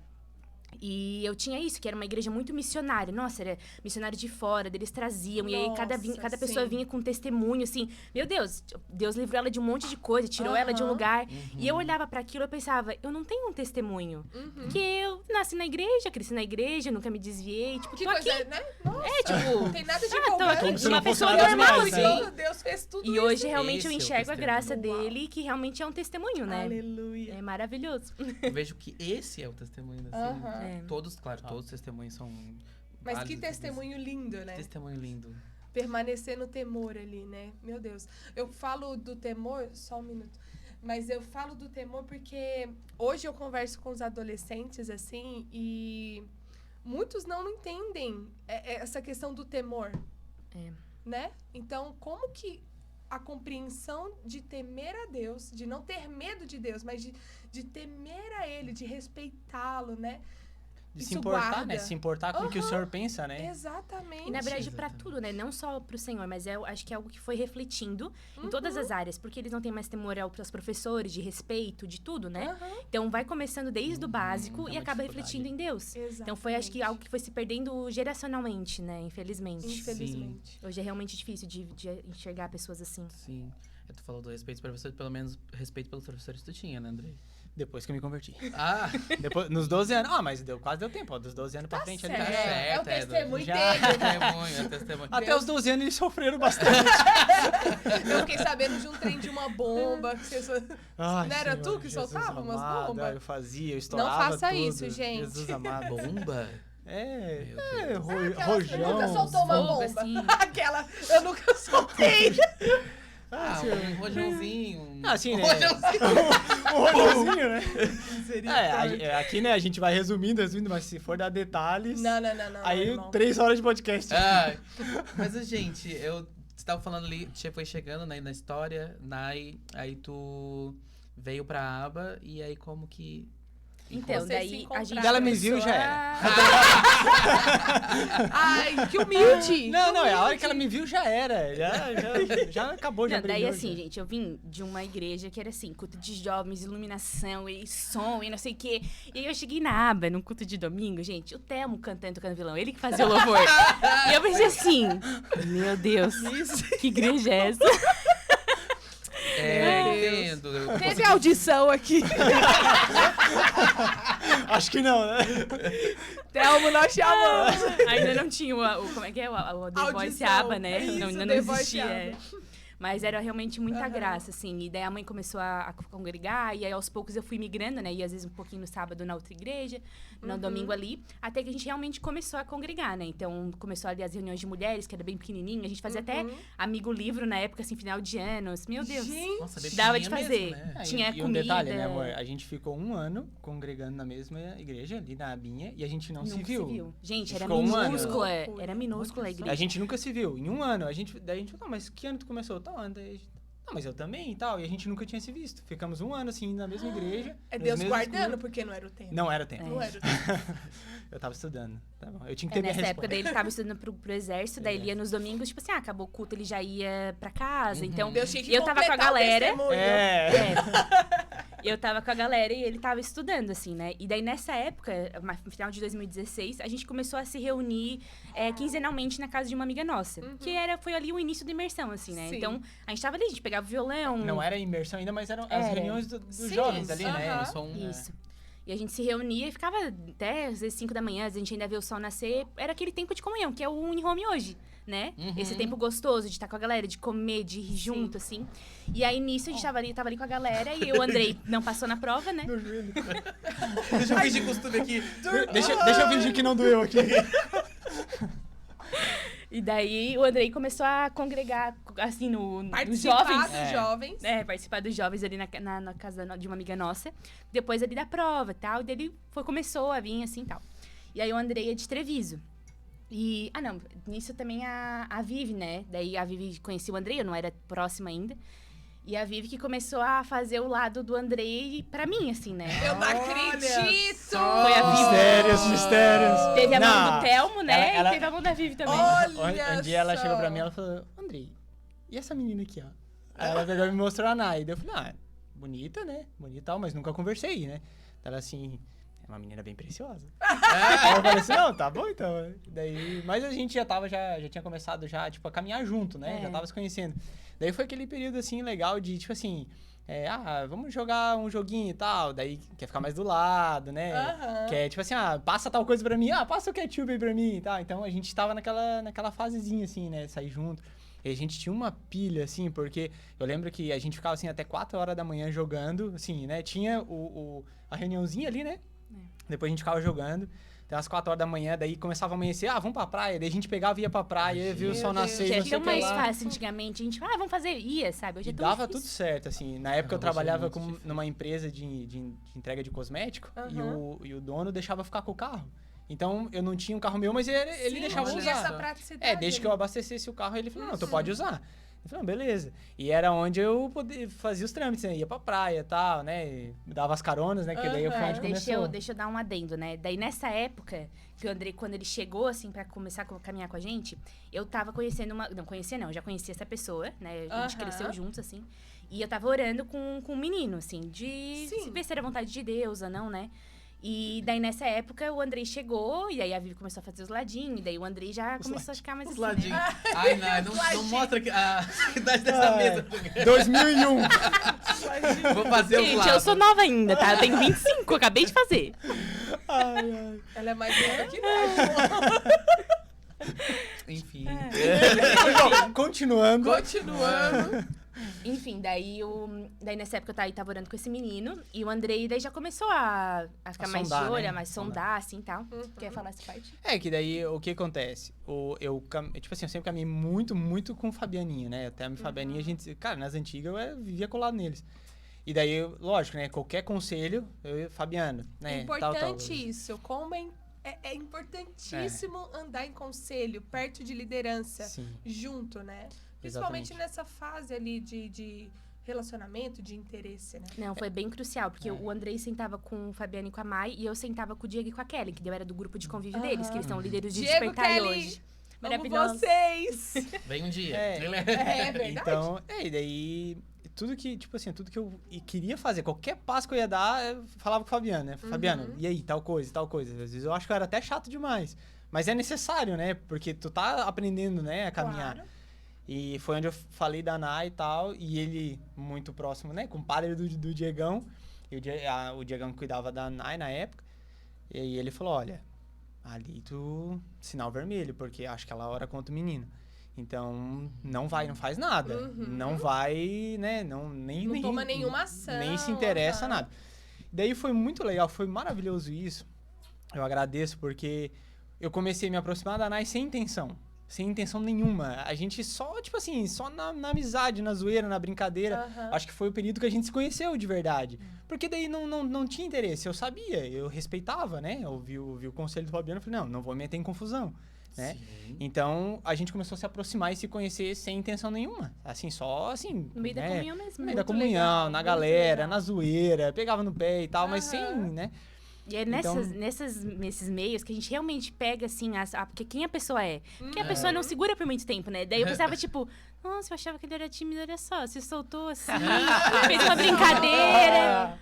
E eu tinha isso, que era uma igreja muito missionária. Nossa, era missionário de fora, eles traziam. E aí cada pessoa vinha com um testemunho, assim. Meu Deus, Deus livrou ela de um monte de coisa, tirou ela de um lugar. E eu olhava pra aquilo e pensava, eu não tenho um testemunho. Porque eu nasci na igreja, cresci na igreja, nunca me desviei. Tipo, Que tô coisa, aqui. né? Nossa, Tipo, não tem nada de tô empolgante. aqui, Como se uma não fosse pessoa nada normal, demais, né? assim. Deus fez tudo E isso. hoje realmente eu Esse é o enxergo a graça testemunho. dele, que realmente é um testemunho, né? Aleluia. É maravilhoso. Eu vejo que esse é o testemunho, assim. Aham. Todos, claro, todos os testemunhos são Mas que válidos, testemunho lindo, né? Testemunho lindo. Permanecer no temor ali, né? Meu Deus. Eu falo do temor, só um minuto. Mas eu falo do temor porque hoje eu converso com os adolescentes, assim, e muitos não entendem essa questão do temor. Né? Então, como que a compreensão de temer a Deus, de não ter medo de Deus, mas de temer a Ele, de respeitá-lo, né? De se Isso importar, guarda. né? Se importar com o que o senhor pensa, né? Exatamente. E na verdade, pra Exatamente. tudo, né? Não só pro Senhor, mas eu acho que é algo que foi refletindo em todas as áreas, porque eles não têm mais temor aos professores, de respeito, de tudo, né? Aham. Então vai começando desde o básico é e uma acaba dificuldade. refletindo em Deus. Exatamente. Então foi, acho que, algo que foi se perdendo geracionalmente, né? Infelizmente. Infelizmente. Hoje é realmente difícil de enxergar pessoas assim. Sim. Tu falou do respeito pelos professores, pelo menos respeito pelos professores tu tinha, né, Andrei? Depois que eu me converti. Ah, Depois, nos 12 anos. Mas quase deu tempo, ó. Dos 12 anos pra frente ali. certo. já- É o testemunho já- dele. testemunho, testemunho. Até os 12 anos eles sofreram bastante. Eu fiquei sabendo de um trem de uma bomba. Que você... Ai, Não era Senhor, tu que Jesus soltava umas amado, bombas? Eu fazia, eu estourava faça tudo. isso, gente. Jesus amado. Bomba? É, Aquela- Eu nunca rojão. soltou uma Bomba, bomba. assim. Aquela, eu nunca soltei. Ah, um rojãozinho. Ah, sim, né? Rojãozinho. Um rojãozinho, né? Aqui, né, a gente vai resumindo, mas se for dar detalhes... Não, Aí, irmão. 3 horas de podcast. Ah, mas, gente, você tava falando ali, você foi chegando, né, na história, aí tu veio pra aba, e aí como que... Então, Vocês se daí a encontraram. gente... Ela me viu, já era. Ai, que humilde. Não, a hora que ela me viu já era. Já acabou, já Não, daí brilhou, assim, já. gente, eu vim de uma igreja que era assim, culto de jovens, iluminação e som e não sei o quê. E aí eu cheguei na aba, num culto de domingo, gente, o Telmo cantando, tocando violão, ele que fazia o louvor. E eu pensei assim, meu Deus, que igreja é essa? Entendo. eu Teve consegui- audição aqui. Acho que não, né? Telmo, nós chamamos. Ainda não tinha como é que é? O The Voice ABBA, né? Isso, Ainda The não Voice existia. ABBA. Mas era realmente muita graça, assim. E daí a mãe começou a congregar, e aí aos poucos eu fui migrando, né? E às vezes um pouquinho no sábado na outra igreja, no domingo ali, até que a gente realmente começou a congregar, né? Então começou ali as reuniões de mulheres, que era bem pequenininha. A gente fazia até amigo livro na época, assim, final de anos. Meu Deus. Gente, Nossa, Dava de mesmo, fazer. né? Tinha e um comida. detalhe, né, amor? A gente ficou 1 ano congregando na mesma igreja, ali na Abinha, e a gente não se Nunca viu. Gente, era Ficou 1 ano. minúscula. Era minúscula a igreja. A gente nunca se viu. Em 1 ano. Daí a gente falou, mas que ano tu começou? Tal ano. Não, mas eu também e tal. E a gente nunca tinha se visto. Ficamos 1 ano, assim, na mesma igreja. é nos Deus mesmos guardando, cultos. porque não era o tempo. Não era tempo. Não era o tempo. Eu tava estudando. Tá bom. Eu tinha que ter minha Nessa resposta. época daí ele tava estudando pro exército, daí ele ia nos domingos, tipo assim, acabou o culto, ele já ia pra casa. Então, Deus tinha que e eu tava com a completar o galera. testemunho. É. Eu tava com a galera e ele tava estudando, assim, né? E daí, nessa época, no final de 2016, a gente começou a se reunir quinzenalmente na casa de uma amiga nossa. Que foi ali o início da imersão, assim, né? Sim. Então, a gente tava ali, a gente pegava o violão. Não era imersão ainda, mas eram as Era. reuniões dos Sim, jovens ali, né? aham. Eu sou um, Isso. E a gente se reunia e ficava até, às vezes, 5 da manhã, às vezes a gente ainda vê o sol nascer. Era aquele tempo de comunhão, que é o Unihome hoje, né? Esse tempo gostoso de estar com a galera, de comer, de rir junto, assim. E aí, nisso, a gente tava ali com a galera e o Andrei não passou na prova, né? Deixa eu fingir costume aqui. Deixa eu fingir que não doeu aqui. E daí, o Andrei começou a congregar, assim, nos Participar jovens. dos jovens. Participar dos jovens ali na casa de uma amiga nossa. Depois ali da prova e tal. E daí ele começou a vir assim e tal. E aí o Andrei é de Treviso. E, nisso também a Vivi, né? Daí a Vivi conhecia o Andrei, eu não era próxima ainda. E a Vivi que começou a fazer o lado do Andrei pra mim, assim, né? Eu não acredito! Foi a Vivi. Mistérios. Teve a mão Não, do Telmo, né? ela- E teve a mão da Vivi também. Olha Um dia ela só. chegou pra mim e ela falou, Andrei, e essa menina aqui, ó? Aí ela pegou e me mostrou a Nai. Daí eu falei, bonita, né? Bonita e tal, mas nunca conversei, né? Ela assim, é uma menina bem preciosa. Aí eu falei assim, não, tá bom então. Daí, mas a gente já tinha começado tipo, a caminhar junto, né? É. Já tava se conhecendo. Daí foi aquele período, assim, legal de, tipo assim, vamos jogar um joguinho e tal. Daí quer ficar mais do lado, né? Aham. Quer, tipo assim, passa tal coisa pra mim, passa o ketchup aí pra mim e tal. Então a gente tava naquela fasezinha, assim, né? Sair junto. E a gente tinha uma pilha, assim, porque eu lembro que a gente ficava, assim, até 4 horas da manhã jogando, assim, né? Tinha a reuniãozinha ali, né? Depois a gente ficava jogando. Até às 4 horas da manhã, daí começava a amanhecer, vamos pra praia. Daí a gente pegava e ia pra praia, via o sol Deus. nascer, Que não era sei tão o que mais lá. fácil antigamente. A gente, vamos fazer, ia, sabe? Hoje E é tão dava tudo difícil. certo, assim. Na época eu Nossa, trabalhava muito difícil. numa empresa de entrega de cosmético e o dono deixava ficar com o carro. Então, eu não tinha um carro meu, mas ele Sim, deixava eu tinha usar. essa praticidade. Desde que eu abastecesse o carro, ele falou, não, tu pode usar. Eu falei, beleza. E era onde eu fazia os trâmites, né? Ia pra praia e tal, né? E dava as caronas, né? Que daí foi onde começou. Deixa eu dar um adendo, né? Daí, nessa época, que o Andrei, quando ele chegou, assim, pra começar a caminhar com a gente, eu tava conhecendo Não conhecia, não. Já conhecia essa pessoa, né? A gente cresceu juntos, assim. E eu tava orando com um menino, assim, de Sim. ver se era vontade de Deus ou não, né? E daí, nessa época, o Andrei chegou, e aí a Vivi começou a fazer os ladinhos, e daí o Andrei já começou a ficar mais Os assim, ladinhos. né? Ai, não mostra a idade dessa mesa. 2001. Vou fazer os Gente, lados. eu sou nova ainda, tá? Eu tenho 25, acabei de fazer. Ela é mais nova que nós. Enfim. Bom, continuando. Continuando. Enfim, daí nessa época eu tava orando com esse menino, e o Andrei daí já começou a ficar A mais sondar, de olho, né? a mais sondar, assim, e tal. Quer falar essa parte? Que daí o que acontece? Tipo assim, eu sempre caminhei muito, muito com o Fabianinho, né? Até a Fabianinha, a gente, cara, nas antigas eu vivia colado neles. E daí, lógico, né? Qualquer conselho, Fabiano, né? É importante isso. Como é importantíssimo andar em conselho, perto de liderança, Sim. junto, né? Principalmente Exatamente. nessa fase ali de relacionamento, de interesse, né? Não, foi bem crucial, porque o Andrei sentava com o Fabiano e com a Mai, e eu sentava com o Diego e com a Kelly, que eu era do grupo de convívio deles, que eles são líderes de Diego, despertar Kelly, hoje. amo Maravilhosos. vocês! Vem um dia. É verdade. Então, e daí, tudo que eu queria fazer, qualquer passo que eu ia dar, eu falava com o Fabiano, né? Fabiano, e aí, tal coisa, tal coisa. Às vezes eu acho que eu era até chato demais. Mas é necessário, né? Porque tu tá aprendendo, né, a caminhar. Claro. E foi onde eu falei da Nai e tal, e ele, muito próximo, né, compadre do Diegão, e o Diegão cuidava da Nai na época, e aí ele falou, olha, ali sinal vermelho, porque acho que ela ora contra o menino. Então, não faz nada. Não vai, né, nem toma nenhuma ação. Nem se interessa nada. Daí foi muito legal, foi maravilhoso isso. Eu agradeço porque eu comecei a me aproximar da Nai sem intenção nenhuma. A gente só, tipo assim, só na amizade, na zoeira, na brincadeira. Acho que foi o período que a gente se conheceu de verdade. Porque daí não tinha interesse, eu sabia, eu respeitava, né? Eu vi o conselho do Fabiano e falei, não vou me meter em confusão. Né? Então, a gente começou a se aproximar e se conhecer sem intenção nenhuma. Assim, só assim... No meio da comunhão mesmo. No meio da comunhão, legal, na galera, legal. na zoeira, pegava no pé e tal, mas sem, né? E é nesses meios que a gente realmente pega, assim, porque quem a pessoa é. Porque a pessoa não segura por muito tempo, né? Daí eu pensava, tipo, nossa, eu achava que ele era tímido, olha só, se soltou assim, fez uma brincadeira.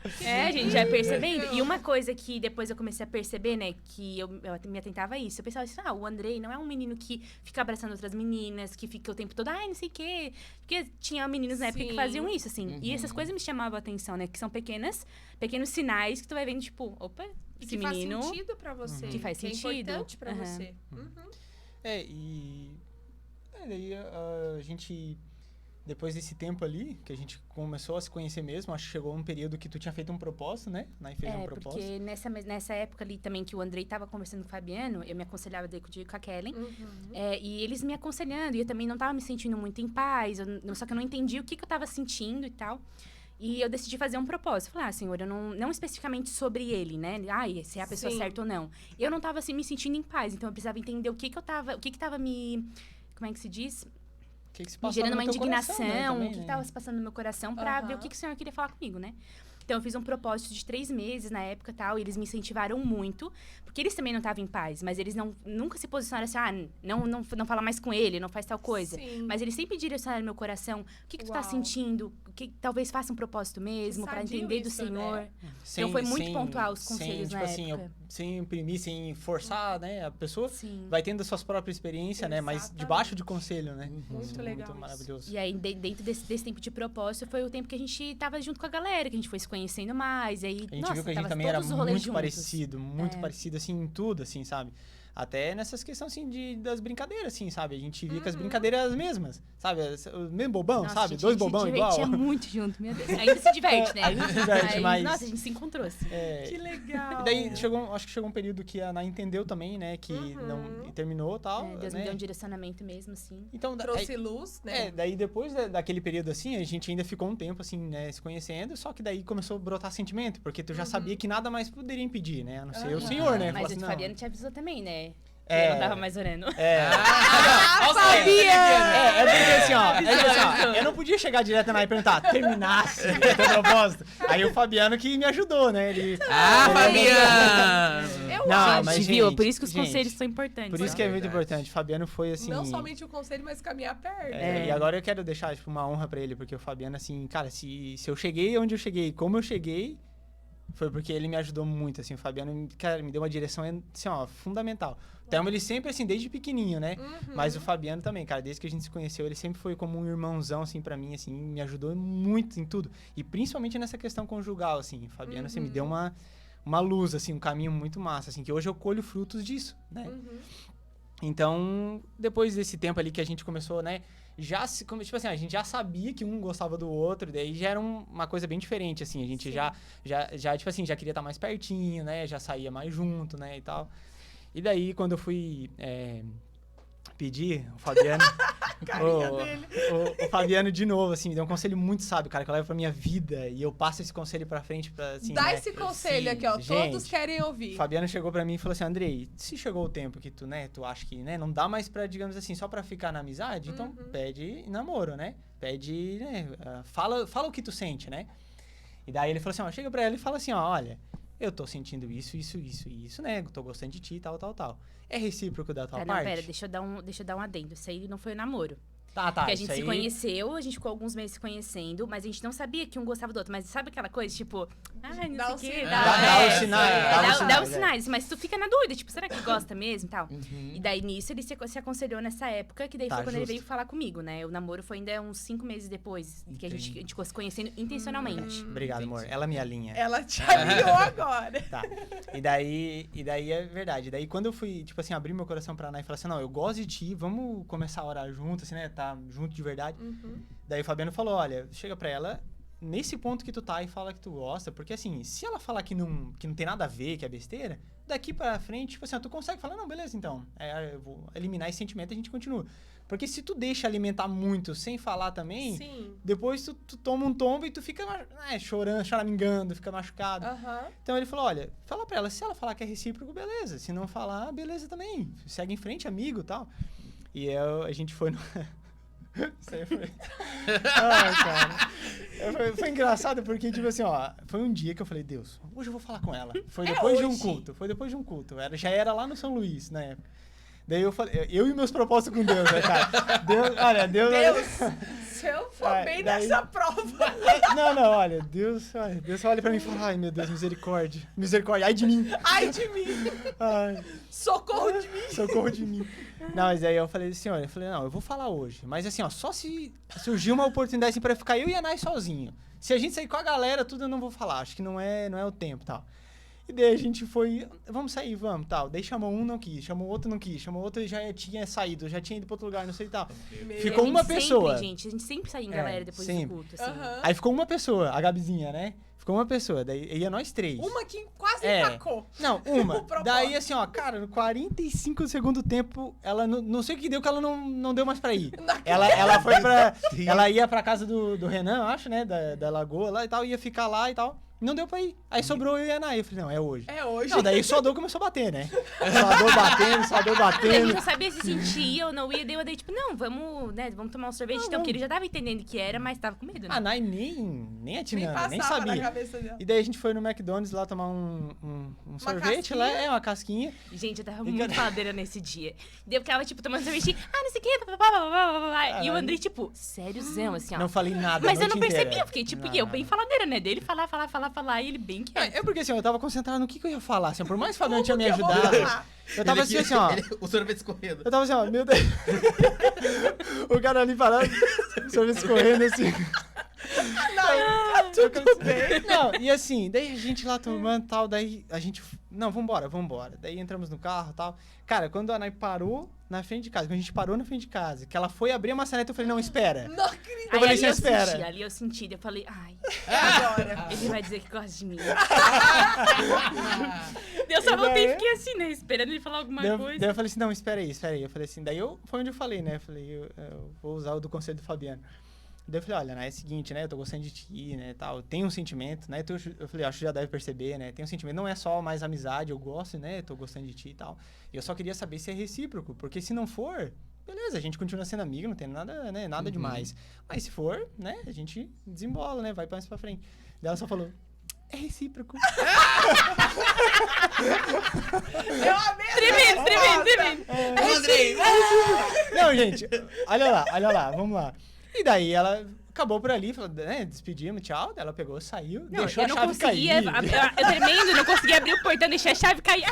A gente já percebendo. E uma coisa que depois eu comecei a perceber, né, que eu me atentava a isso. Eu pensava assim, o Andrei não é um menino que fica abraçando outras meninas, que fica o tempo todo, não sei o quê. Porque tinha meninos na época que faziam isso, assim. E essas coisas me chamavam a atenção, né, que são pequenos sinais que tu vai vendo, tipo, opa, esse menino... faz sentido pra você. Que faz sentido. É importante pra você. Daí a gente, depois desse tempo ali, que a gente começou a se conhecer mesmo, acho que chegou um período que tu tinha feito um propósito, né? Nai fez um propósito. Porque nessa época ali também que o Andrei tava conversando com o Fabiano, eu me aconselhava daí com a Kellen, e eles me aconselhando, e eu também não tava me sentindo muito em paz, só que eu não entendi o que eu tava sentindo e tal. E eu decidi fazer um propósito. Falei, senhor, eu não especificamente sobre ele, né? Se é a pessoa certa ou não. Eu não tava, assim, me sentindo em paz. Então, eu precisava entender o que tava me... Como é que se diz? Me gerando uma indignação, coração, né, o que estava se passando no meu coração pra ver o que o senhor queria falar comigo, né? Então, eu fiz um propósito de 3 meses na época e tal, e eles me incentivaram muito, porque eles também não estavam em paz, mas eles nunca se posicionaram assim, não fala mais com ele, não faz tal coisa. Sim. Mas eles sempre direcionaram meu coração, o que tu tá sentindo, o que talvez faça um propósito mesmo, para entender do Senhor. Né? Então, foi muito pontual os conselhos na época. Sem imprimir, sem forçar, né? A pessoa vai tendo as suas próprias experiências, né? Mas debaixo de conselho, né? Muito legal. Muito maravilhoso. E aí, dentro desse tempo de propósito, foi o tempo que a gente tava junto com a galera, que a gente foi se conhecendo mais. E aí, a gente viu que a gente também era muito parecido, assim, em tudo, assim, sabe? Até nessas questões, assim, das brincadeiras, assim, sabe? A gente via que as brincadeiras mesmas, sabe? O mesmo bobão, sabe? 2 bobão igual. A gente se divertia muito junto, meu Deus. Ainda se diverte, né? Ainda se diverte, mas... Nossa, a gente se encontrou, assim. Que legal. E daí, acho que chegou um período que a Ana entendeu também, né? Que não terminou e tal. Deus né? me deu um direcionamento mesmo, assim. Então, trouxe luz, né? Daí depois daquele período, assim, a gente ainda ficou um tempo, assim, né? Se conhecendo, só que daí começou a brotar sentimento, porque tu já sabia que nada mais poderia impedir, né? A não ser o Senhor, né? Mas assim, o Fabiano te avisou também, né? É. Eu não tava mais orando. É porque assim, ó, eu não podia chegar direto na e perguntar, terminasse o teu propósito. Aí o Fabiano que me ajudou, né? Fabiano! Eu Não, acho. mas, Viu? gente, Por isso que os conselhos são importantes. Por isso que é muito importante. O Fabiano foi assim... Não somente o conselho, mas caminhar perto. E agora eu quero deixar, tipo, uma honra pra ele, porque o Fabiano, assim, cara, se eu cheguei onde eu cheguei, como eu cheguei, foi porque ele me ajudou muito, assim. O Fabiano, cara, me deu uma direção, assim, ó, fundamental. O Thelma, ele sempre, assim, desde pequenininho, né? Mas o Fabiano também, cara, desde que a gente se conheceu, ele sempre foi como um irmãozão, assim, pra mim, assim, me ajudou muito em tudo. E principalmente nessa questão conjugal, assim. O Fabiano, assim, me deu uma luz, assim, um caminho muito massa, assim, que hoje eu colho frutos disso, né? Então, depois desse tempo ali que a gente começou, né? Tipo assim, a gente já sabia que um gostava do outro, daí já era uma coisa bem diferente, assim. A gente já, tipo assim, já queria estar mais pertinho, né? Já saía mais junto, né? E tal. E daí, quando eu fui pedir, o Fabiano... o Fabiano, de novo, assim, me deu um conselho muito sábio, cara, que eu levo pra minha vida. E eu passo esse conselho pra frente, assim... Dá né? esse conselho aqui, ó. Gente, todos querem ouvir. O Fabiano chegou pra mim e falou assim, Andrei, se chegou o tempo que tu, né, tu acha que, né, não dá mais pra, digamos assim, só pra ficar na amizade, então pede namoro, né? Pede, né, fala o que tu sente, né? E daí ele falou assim, ó, chega pra ela e fala assim, ó, olha, eu tô sentindo isso, né? Tô gostando de ti, tal. É recíproco da tua parte? Não, pera, deixa eu dar um adendo. Isso aí não foi o namoro. Tá, Porque a isso gente aí... se conheceu, a gente ficou alguns meses se conhecendo, mas a gente não sabia que um gostava do outro. Mas sabe aquela coisa, tipo, ai, Dá não um sei o quê. sinal. Dá os sinais, Dá os sinais, mas tu fica na dúvida, tipo, será que gosta mesmo e tal? Uhum. E daí nisso ele se aconselhou nessa época, que daí Tá, foi quando ele justo. veio falar comigo, né? O namoro foi ainda uns 5 meses depois, que a gente ficou se conhecendo intencionalmente. Obrigado, amor. Ela me alinha. Ela te alinhou agora. Tá. E daí é verdade. Daí quando eu fui, tipo assim, abrir meu coração pra Ana e falar assim, não, eu gosto de ti, vamos começar a orar junto, assim, né? Tá junto de verdade. Daí o Fabiano falou, olha, chega pra ela nesse ponto que tu tá e fala que tu gosta. Porque assim, se ela falar que não tem nada a ver, que é besteira, daqui pra frente, tipo assim, ó, tu consegue falar, não, beleza, então. Eu vou eliminar esse sentimento e a gente continua. Porque se tu deixa alimentar muito sem falar também, Sim. depois tu toma um tombo e tu fica chorando, choramingando, fica machucado. Aham. Então ele falou, olha, fala pra ela, se ela falar que é recíproco, beleza. Se não falar, beleza também. Segue em frente, amigo e tal. E a gente foi no... Isso aí foi... Ai, cara. Foi engraçado porque, tipo assim, ó, foi um dia que eu falei, Deus, hoje eu vou falar com ela. Foi depois de um culto. Já era lá no São Luís, na época. Daí eu falei, eu e meus propósitos com Deus, né, cara? Deus, se eu for bem nessa prova. Não, olha, Deus olha pra mim e fala, ai, meu Deus, misericórdia, ai de mim. Ai de mim. Ai, Socorro de mim. socorro de mim. Não, mas aí eu falei assim, olha, não, eu vou falar hoje. Mas assim, ó, só se surgir uma oportunidade assim pra ficar eu e a Nai sozinho. Se a gente sair com a galera, tudo eu não vou falar. Acho que não é o tempo e tal. E daí a gente foi, vamos sair, vamos, tal. Daí chamou um, não quis, chamou outro, não quis, chamou outro e já tinha saído, já tinha ido pra outro lugar, não sei e tal. Ficou E a uma gente pessoa. Sempre, gente, a gente sempre sai em galera depois do sempre. culto, assim. Aham. Aí ficou uma pessoa, a Gabizinha, né? Ficou uma pessoa, daí ia nós três. Uma que quase É. empacou. Não, uma. O propósito. Daí, assim, ó, cara, no 45 do segundo tempo, ela não sei o que deu que ela não deu mais pra ir. Ela foi pra. Ela ia pra casa do Renan, eu acho, né? Da Lagoa lá e tal, ia ficar lá e tal. Não deu pra ir. Aí sobrou eu e a Ana. Eu falei, não, é hoje. É hoje. Não, daí só a dor começou a bater, né? Só a dor Daí a gente batendo. não sabia se sentia ou não ia, daí eu dei tipo, não, vamos tomar um sorvete, então, porque ele já tava entendendo que era, mas tava com medo, né? A Nai nem atinando, nem passava na sabia. cabeça dela. E daí a gente foi no McDonald's lá tomar um sorvete casquinha? lá, uma casquinha. Gente, eu tava muito faladeira nesse dia. Daí eu ficava, tipo, tomando sorvete, não sei o que, blá. E o Andrei, tipo, sériozão, assim, ó. Não falei nada. Mas a eu não noite percebi, inteira. eu fiquei, tipo, Não, e eu não, bem não. faladeira, né? Dele falar, e ele bem quieto. É porque assim, eu tava concentrado no que eu ia falar. Assim, por mais que o Fabiano tinha me que eu vou ajudado. falar? Eu tava assim, ó. O sorvete escorrendo. Eu tava assim, ó, meu Deus. O cara ali parado, o sorvete escorrendo assim. Não, tá tudo bem. Não, e assim, daí a gente lá tomando e tal, daí a gente. Não, vambora. Daí entramos no carro e tal. Cara, quando a Nai parou na frente de casa, quando a gente parou na frente de casa, que ela foi abrir a maçaneta, eu falei, não, espera. Não acredito. Eu falei, ali você espera. ali eu senti, eu falei, ai, Agora. ele vai dizer que gosta de mim. Eu só voltei e fiquei assim, né, esperando ele falar alguma coisa. Daí eu falei assim, não, espera aí. Eu falei assim, daí foi onde eu falei, né? Eu falei, eu vou usar o do conselho do Fabiano. Daí eu falei, olha, né, é o seguinte, né, eu tô gostando de ti, né, tal, tem um sentimento, né, eu falei, acho que já deve perceber, né, tem um sentimento, não é só mais amizade, eu gosto, né, tô gostando de ti e tal, e eu só queria saber se é recíproco, porque se não for, beleza, a gente continua sendo amigo, não tem nada, né, nada demais, mas se for, né, a gente desembola, né, vai mais pra frente. Daí ela só falou, é recíproco. Eu amei. Tremendo. Andrei! Não, gente, olha lá, vamos lá. E daí ela acabou por ali, falou, né, despedimos, tchau. Daí ela pegou, saiu, deixou a chave cair. Eu tremendo, não conseguia abrir o portão, deixei a chave cair.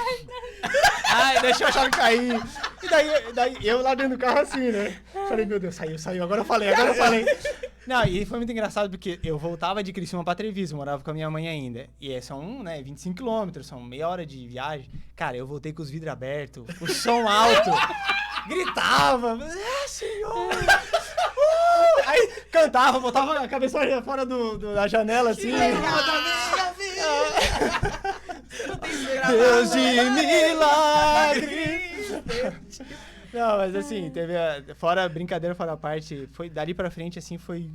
Ai, deixou a chave cair. E daí eu lá dentro do carro assim, né? Falei, meu Deus, saiu. Agora eu falei. Não, e foi muito engraçado porque eu voltava de Criciúma pra Treviso, morava com a minha mãe ainda. E são, né, 25 quilômetros, são meia hora de viagem. Cara, eu voltei com os vidros abertos, o som alto, gritava, senhor! Aí cantava, botava a cabeça fora da janela, assim. Deus de milagres! Não, mas assim, teve fora brincadeira, fora a parte, foi dali pra frente, assim, foi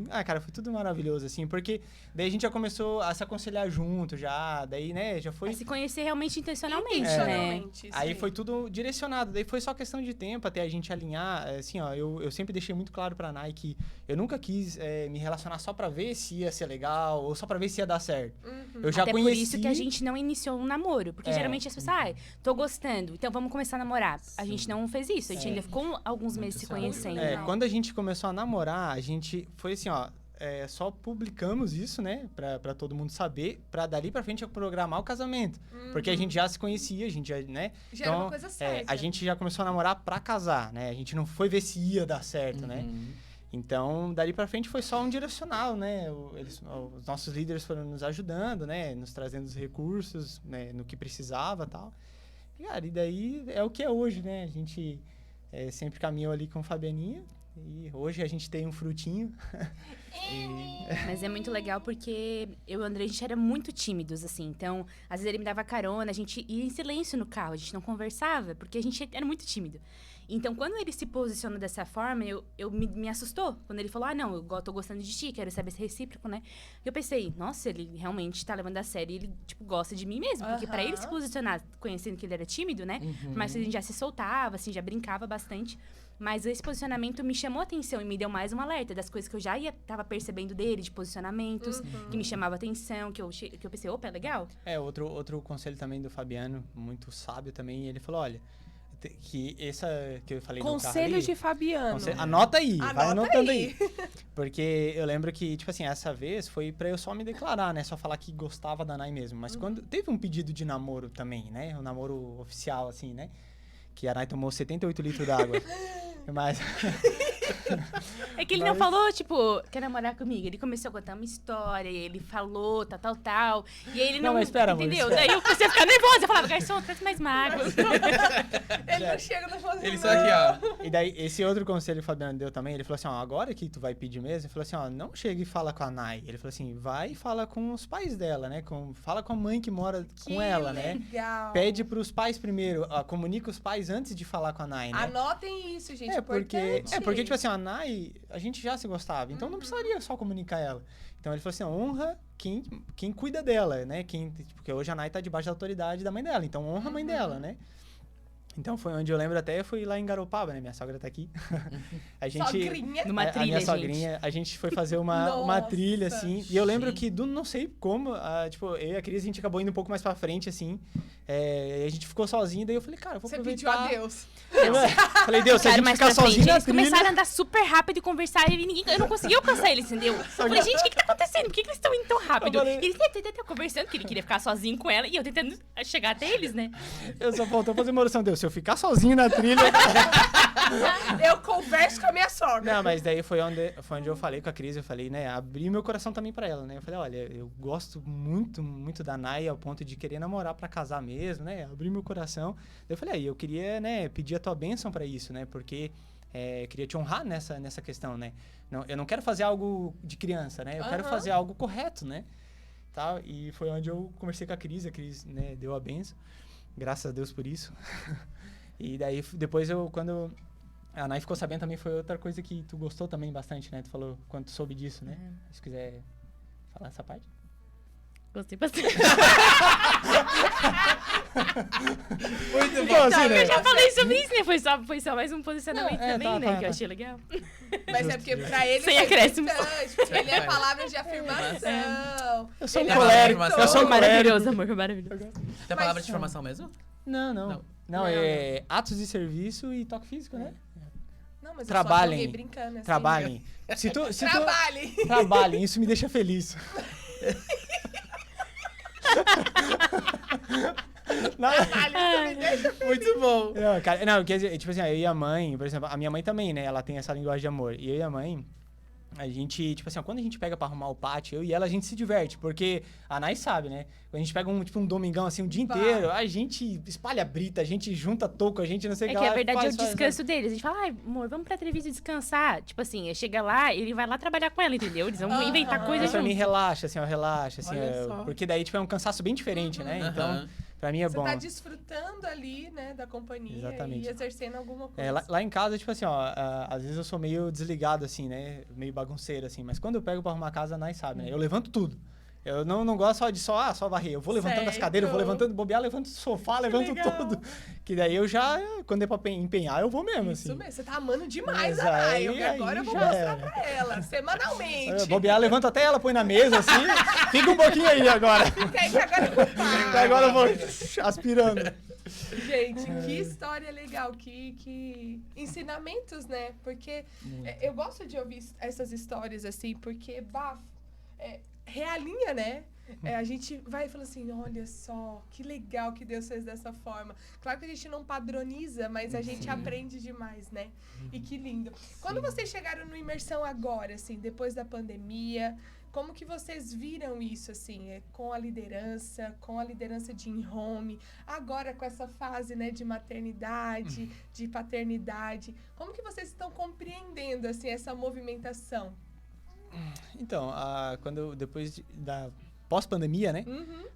tudo maravilhoso, assim, porque daí a gente já começou a se aconselhar junto, já, daí, né, já foi... A se conhecer realmente intencionalmente, né? Intencionalmente, Aí sim. foi tudo direcionado, daí foi só questão de tempo até a gente alinhar, assim, ó, eu sempre deixei muito claro pra Nai que eu nunca quis me relacionar só pra ver se ia ser legal, ou só pra ver se ia dar certo. Eu já Até conheci... por isso que a gente não iniciou um namoro. Porque geralmente as pessoas, tô gostando, então vamos começar a namorar. A gente não fez isso. A gente ainda ficou alguns meses se conhecendo. Quando a gente começou a namorar, a gente foi assim, ó, só publicamos isso, né, pra todo mundo saber, pra dali pra frente programar o casamento. Porque a gente já se conhecia, a gente já, né? Já era uma coisa certa. A gente já começou a namorar pra casar, né? A gente não foi ver se ia dar certo, né? Então, dali pra frente foi só um direcional, né? Os nossos líderes foram nos ajudando, né? Nos trazendo os recursos, né? No que precisava e tal. E, cara, e daí é o que é hoje, né? A gente sempre caminhou ali com a Fabianinha. E hoje a gente tem um frutinho. Mas é muito legal porque eu e o André, a gente era muito tímidos, assim. Então, às vezes ele me dava carona, a gente ia em silêncio no carro, a gente não conversava, porque a gente era muito tímido. Então, quando ele se posicionou dessa forma, me assustou. Quando ele falou, não, eu tô gostando de ti, quero saber se é recíproco, né? Eu pensei, nossa, ele realmente tá levando a sério e ele, tipo, gosta de mim mesmo. Porque pra ele se posicionar, conhecendo que ele era tímido, né? Mas a gente já se soltava, assim, já brincava bastante. Mas esse posicionamento me chamou a atenção e me deu mais um alerta das coisas que eu já tava percebendo dele, de posicionamentos, que me chamava a atenção, que eu pensei, opa, é legal. Outro conselho também do Fabiano, muito sábio também, ele falou, olha, que essa que eu falei Conselhos de Fabiano. Anota aí, vai anotando aí. Porque eu lembro que, tipo assim, essa vez foi pra eu só me declarar, né? Só falar que gostava da Nai mesmo. Mas quando teve um pedido de namoro também, né? Um namoro oficial, assim, né? Que a Nai tomou 78 litros d'água. Mas... É que ele não falou, tipo, quer namorar comigo. Ele começou a contar uma história, e ele falou, tal. E aí ele não... mas espera, amor, entendeu? espera. Daí eu comecei a ficar nervosa. Eu falava, garçom, traz mais mágoa. Ele não chega no fazer. Ele só aqui, ó. E daí, esse outro conselho que o Fabiano deu também, ele falou assim, ó, agora que tu vai pedir mesmo, ele falou assim, ó, não chega e fala com a Nai. Ele falou assim, vai e fala com os pais dela, né? Fala com a mãe que mora com ela, né? Legal. Pede pros pais primeiro, comunica os pais antes de falar com a Nai, né? Anotem isso, gente. Porque, tipo assim, a Nai, a gente já se gostava, então não precisaria só comunicar ela. Então ele falou assim, honra quem cuida dela, né? Porque hoje a Nai tá debaixo da autoridade da mãe dela, então honra a mãe dela, né? Então foi onde eu lembro até, eu fui lá em Garopaba, né? Minha sogra tá aqui. Sogrinha. Numa trilha, a minha gente. sogrinha, a gente foi fazer uma trilha, assim. E eu lembro que, não sei como, tipo, eu e a Cris, a gente acabou indo um pouco mais pra frente, assim. E a gente ficou sozinho, daí eu falei, cara, eu vou aproveitar. Você pediu a Deus. Falei, Deus, se a gente ficar sozinho na eles trilha... começaram a andar super rápido e conversar e eu não conseguia alcançar eles, entendeu? Eu falei, gente, o que tá acontecendo? Por que eles estão indo tão rápido? Eu falei- E eles conversando, que ele queria ficar sozinho com ela e eu tentando chegar até eles, né? Eu só faltou fazer uma oração, Deus, se eu ficar sozinho na trilha... Eu converso com a minha sogra. Não, mas daí foi onde eu falei com a Cris, eu falei, né, abri meu coração também pra ela, né? Eu falei, olha, eu gosto muito, muito da Nai ao ponto de querer namorar pra casar mesmo, né? Abri meu coração. Daí eu falei, aí eu queria, né, pedir a tua bênção pra isso, né? Porque queria te honrar nessa questão, né? Não, eu não quero fazer algo de criança, né? Eu quero fazer algo correto, né? Tal, e foi onde eu conversei com a Cris, né, deu a bênção. Graças a Deus por isso. E daí, depois quando a Nai ficou sabendo também, foi outra coisa que tu gostou também bastante, né? Tu falou quando tu soube disso, né? Se quiser falar essa parte. Gostei bastante. Muito bom, Então, eu já falei sobre isso, né? Foi só mais um posicionamento Não, também, né? tá. Que eu achei legal. Mas é porque pra ele Sem foi acréscimos. importante, porque ele é palavras de afirmação. Eu sou um Ele colérico, afirmação. eu sou um colérico. Maravilhoso, amor, maravilhoso. Tem a palavra de formação mesmo? Não, é atos de serviço e toque físico, né? Não, mas Trabalhem. eu só joguei brincando assim. Trabalhem. Trabalhem. Trabalhem, isso me deixa feliz. Muito bom. Não, cara, não, quer dizer, tipo assim, eu e a mãe, por exemplo, a minha mãe também, né? Ela tem essa linguagem de amor. E eu e a mãe, a gente, tipo assim, quando a gente pega pra arrumar o pátio, eu e ela, a gente se diverte. Porque a Nai sabe, né? Quando a gente pega um domingão, assim, o dia inteiro, a gente espalha brita, a gente junta toco, a gente não sei o É que que lá. a verdade é o faz. descanso deles. A gente fala, ai, amor, vamos pra Treviso descansar. Tipo assim, chega lá, ele vai lá trabalhar com ela, entendeu? Eles vão inventar coisas Mas pra mim juntos. relaxa, assim, relaxa, assim, Olha só. porque daí, tipo, é um cansaço bem diferente, né? Então, pra mim é Você bom. tá desfrutando ali, né, da companhia Exatamente. e exercendo alguma coisa. Lá em casa, tipo assim, ó, às vezes eu sou meio desligado, assim, né? Meio bagunceiro, assim. Mas quando eu pego pra arrumar a casa, a Nai sabe, né? Eu levanto tudo. Eu não gosto só varrer. Eu vou levantando as cadeiras, eu vou levantando bobear, levanto o sofá, levanto legal. tudo. Que daí eu já, quando é pra empenhar, eu vou mesmo, Isso assim. mesmo, você tá amando demais Mas a Nai. aí Agora eu vou já mostrar era. pra ela, semanalmente. Bobear, levanto até ela, põe na mesa, assim. Fica um pouquinho aí agora. Fica aí que agora eu vou parar. Agora eu vou aspirando. Gente, que história legal, que ensinamentos, né? Porque eu gosto de ouvir essas histórias assim, porque realinha, né? A gente vai e fala assim, olha só, que legal que Deus fez dessa forma. Claro que a gente não padroniza, mas a gente aprende demais, né? E que lindo. Quando vocês chegaram no Imersão agora, assim, depois da pandemia, como que vocês viram isso, assim, com a liderança de in-home, agora com essa fase, né, de maternidade, de paternidade, como que vocês estão compreendendo, assim, essa movimentação? Então, depois da pós-pandemia, né?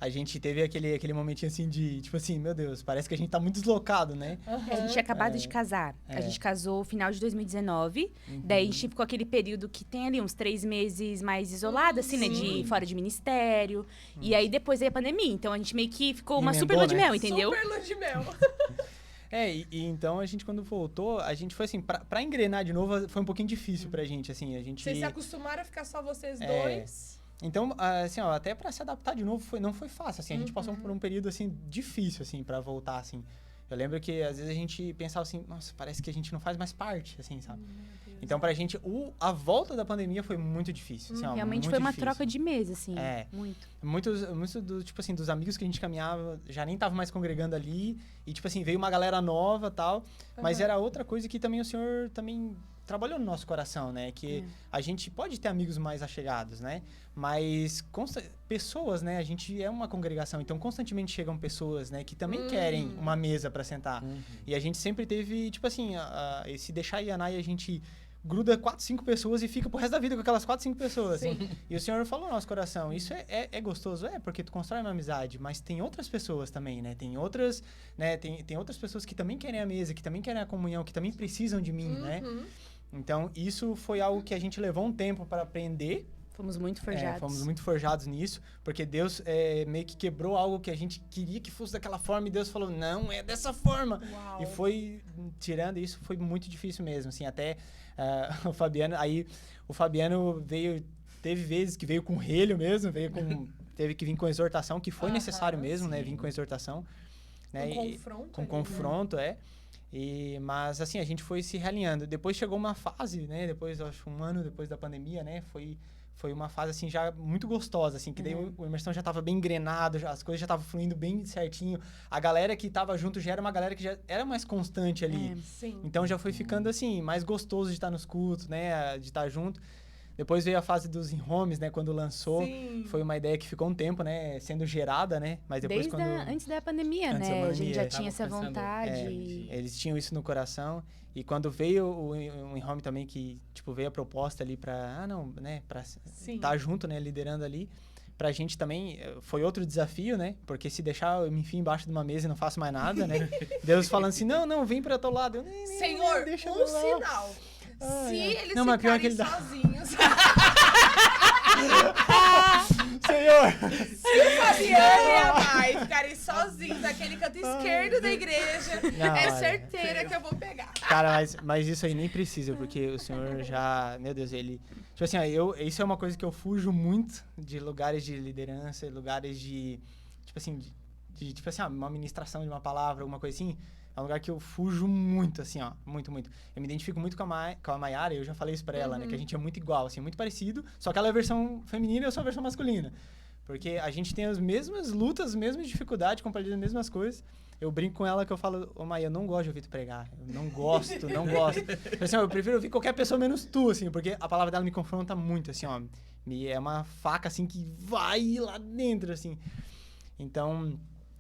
A gente teve aquele momentinho assim de, tipo assim, meu Deus, parece que a gente tá muito deslocado, né? A gente tinha acabado de casar. A gente casou no final de 2019. Daí a gente ficou aquele período que tem ali uns 3 meses mais isolado, assim, né? Fora de ministério. E aí depois veio a pandemia. Então a gente meio que ficou uma super lua de mel, entendeu? Super lua de mel. E então a gente, quando voltou, a gente foi assim, pra engrenar de novo, foi um pouquinho difícil pra gente, assim, a gente... Vocês se acostumaram a ficar só vocês dois? Então, assim, ó, até pra se adaptar de novo, não foi fácil, assim, a gente passou por um período, assim, difícil, assim, pra voltar, assim. Eu lembro que, às vezes, a gente pensava assim, nossa, parece que a gente não faz mais parte, assim, sabe? Então, pra gente, a volta da pandemia foi muito difícil, assim, ó, realmente muito foi uma difícil. troca de meses, assim, muito. Muitos tipo assim, dos amigos que a gente caminhava, já nem estavam mais congregando ali, e, tipo assim, veio uma galera nova e tal, mas era outra coisa que também o Senhor também trabalhou no nosso coração, né? Que a gente pode ter amigos mais achegados, né? Mas pessoas, né? A gente é uma congregação, então constantemente chegam pessoas, né? Que também querem uma mesa para sentar. E a gente sempre teve, tipo assim, esse deixar ir a gente gruda 4, 5 pessoas e fica pro resto da vida com aquelas 4, 5 pessoas. E o Senhor falou no nosso coração, isso é gostoso, porque tu constrói uma amizade, mas tem outras pessoas também, né? Tem outras, né? Tem outras pessoas que também querem a mesa, que também querem a comunhão, que também precisam de mim, né? Então, isso foi algo que a gente levou um tempo para aprender. Fomos muito forjados. Fomos muito forjados nisso, porque Deus meio que quebrou algo que a gente queria que fosse daquela forma, e Deus falou, não, é dessa forma. Uau. E foi tirando isso, foi muito difícil mesmo, assim, até o Fabiano teve vezes que veio com relho mesmo, teve que vir com exortação, que foi necessário mesmo, né, vir com exortação. Né, com confronto, mas, assim, a gente foi se realinhando. Depois chegou uma fase, né? Depois, acho, um ano depois da pandemia, né? Foi uma fase, assim, já muito gostosa, assim. Que daí o Imersão já estava bem engrenado, as coisas já estavam fluindo bem certinho. A galera que estava junto já era uma galera que já era mais constante ali. Então, já foi ficando, assim, mais gostoso de estar nos cultos, né? De estar junto. Depois veio a fase dos in-homes, né? Quando lançou, foi uma ideia que ficou um tempo, né? Sendo gerada, né? Mas depois antes da pandemia, né? A gente já tinha essa vontade. Eles tinham isso no coração. E quando veio o in-home também, que, tipo, veio a proposta ali pra... Pra estar junto, né? Liderando ali. Pra gente também foi outro desafio, né? Porque se deixar eu me enfio embaixo de uma mesa e não faço mais nada, né? Deus falando assim, não, vem pra teu lado. Eu, Senhor, deixa um sinal. Se eles ficarem sozinhos... Senhor! Se o Fabiano e a Mai ficarem sozinhos naquele canto esquerdo da igreja, certeira que eu vou pegar. Cara, mas isso aí nem precisa, porque o Senhor já... Meu Deus, ele... Tipo assim, isso é uma coisa que eu fujo muito de lugares de liderança, lugares de... Tipo assim, tipo assim, uma ministração de uma palavra, alguma coisa assim... É um lugar que eu fujo muito, assim, ó. Muito, muito. Eu me identifico muito com a Mayara, eu já falei isso pra ela, né? Que a gente é muito igual, assim, muito parecido. Só que ela é a versão feminina e eu sou a versão masculina. Porque a gente tem as mesmas lutas, as mesmas dificuldades, compartilha as mesmas coisas. Eu brinco com ela que eu falo, Maia, eu não gosto de ouvir tu pregar. Eu não gosto, não gosto. Assim, eu prefiro ouvir qualquer pessoa menos tu, assim, porque a palavra dela me confronta muito, assim, ó. É uma faca, assim, que vai lá dentro, assim. Então,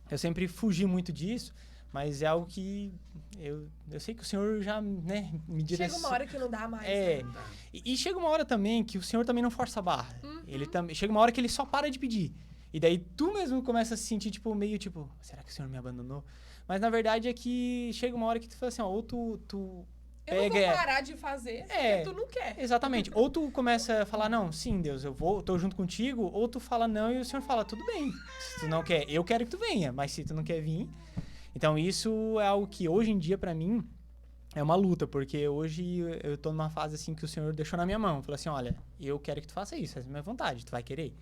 eu sempre fugi muito disso. Mas é algo que eu sei que o Senhor já, né, me direciona. Chega uma hora que não dá mais. E chega uma hora também que o Senhor também não força a barra. Chega uma hora que ele só para de pedir. E daí tu mesmo começa a se sentir, tipo, meio tipo, será que o Senhor me abandonou? Mas na verdade é que chega uma hora que tu fala assim, ó, ou tu eu não vou parar de fazer porque tu não quer. Exatamente. Ou tu começa a falar, não, sim, Deus, tô junto contigo. Ou tu fala não e o Senhor fala, tudo bem. Se tu não quer, eu quero que tu venha. Mas se tu não quer vir... Então, isso é algo que hoje em dia, pra mim, é uma luta, porque hoje eu tô numa fase assim que o Senhor deixou na minha mão. Falou assim, olha, eu quero que tu faça isso, essa é a minha vontade, tu vai querer?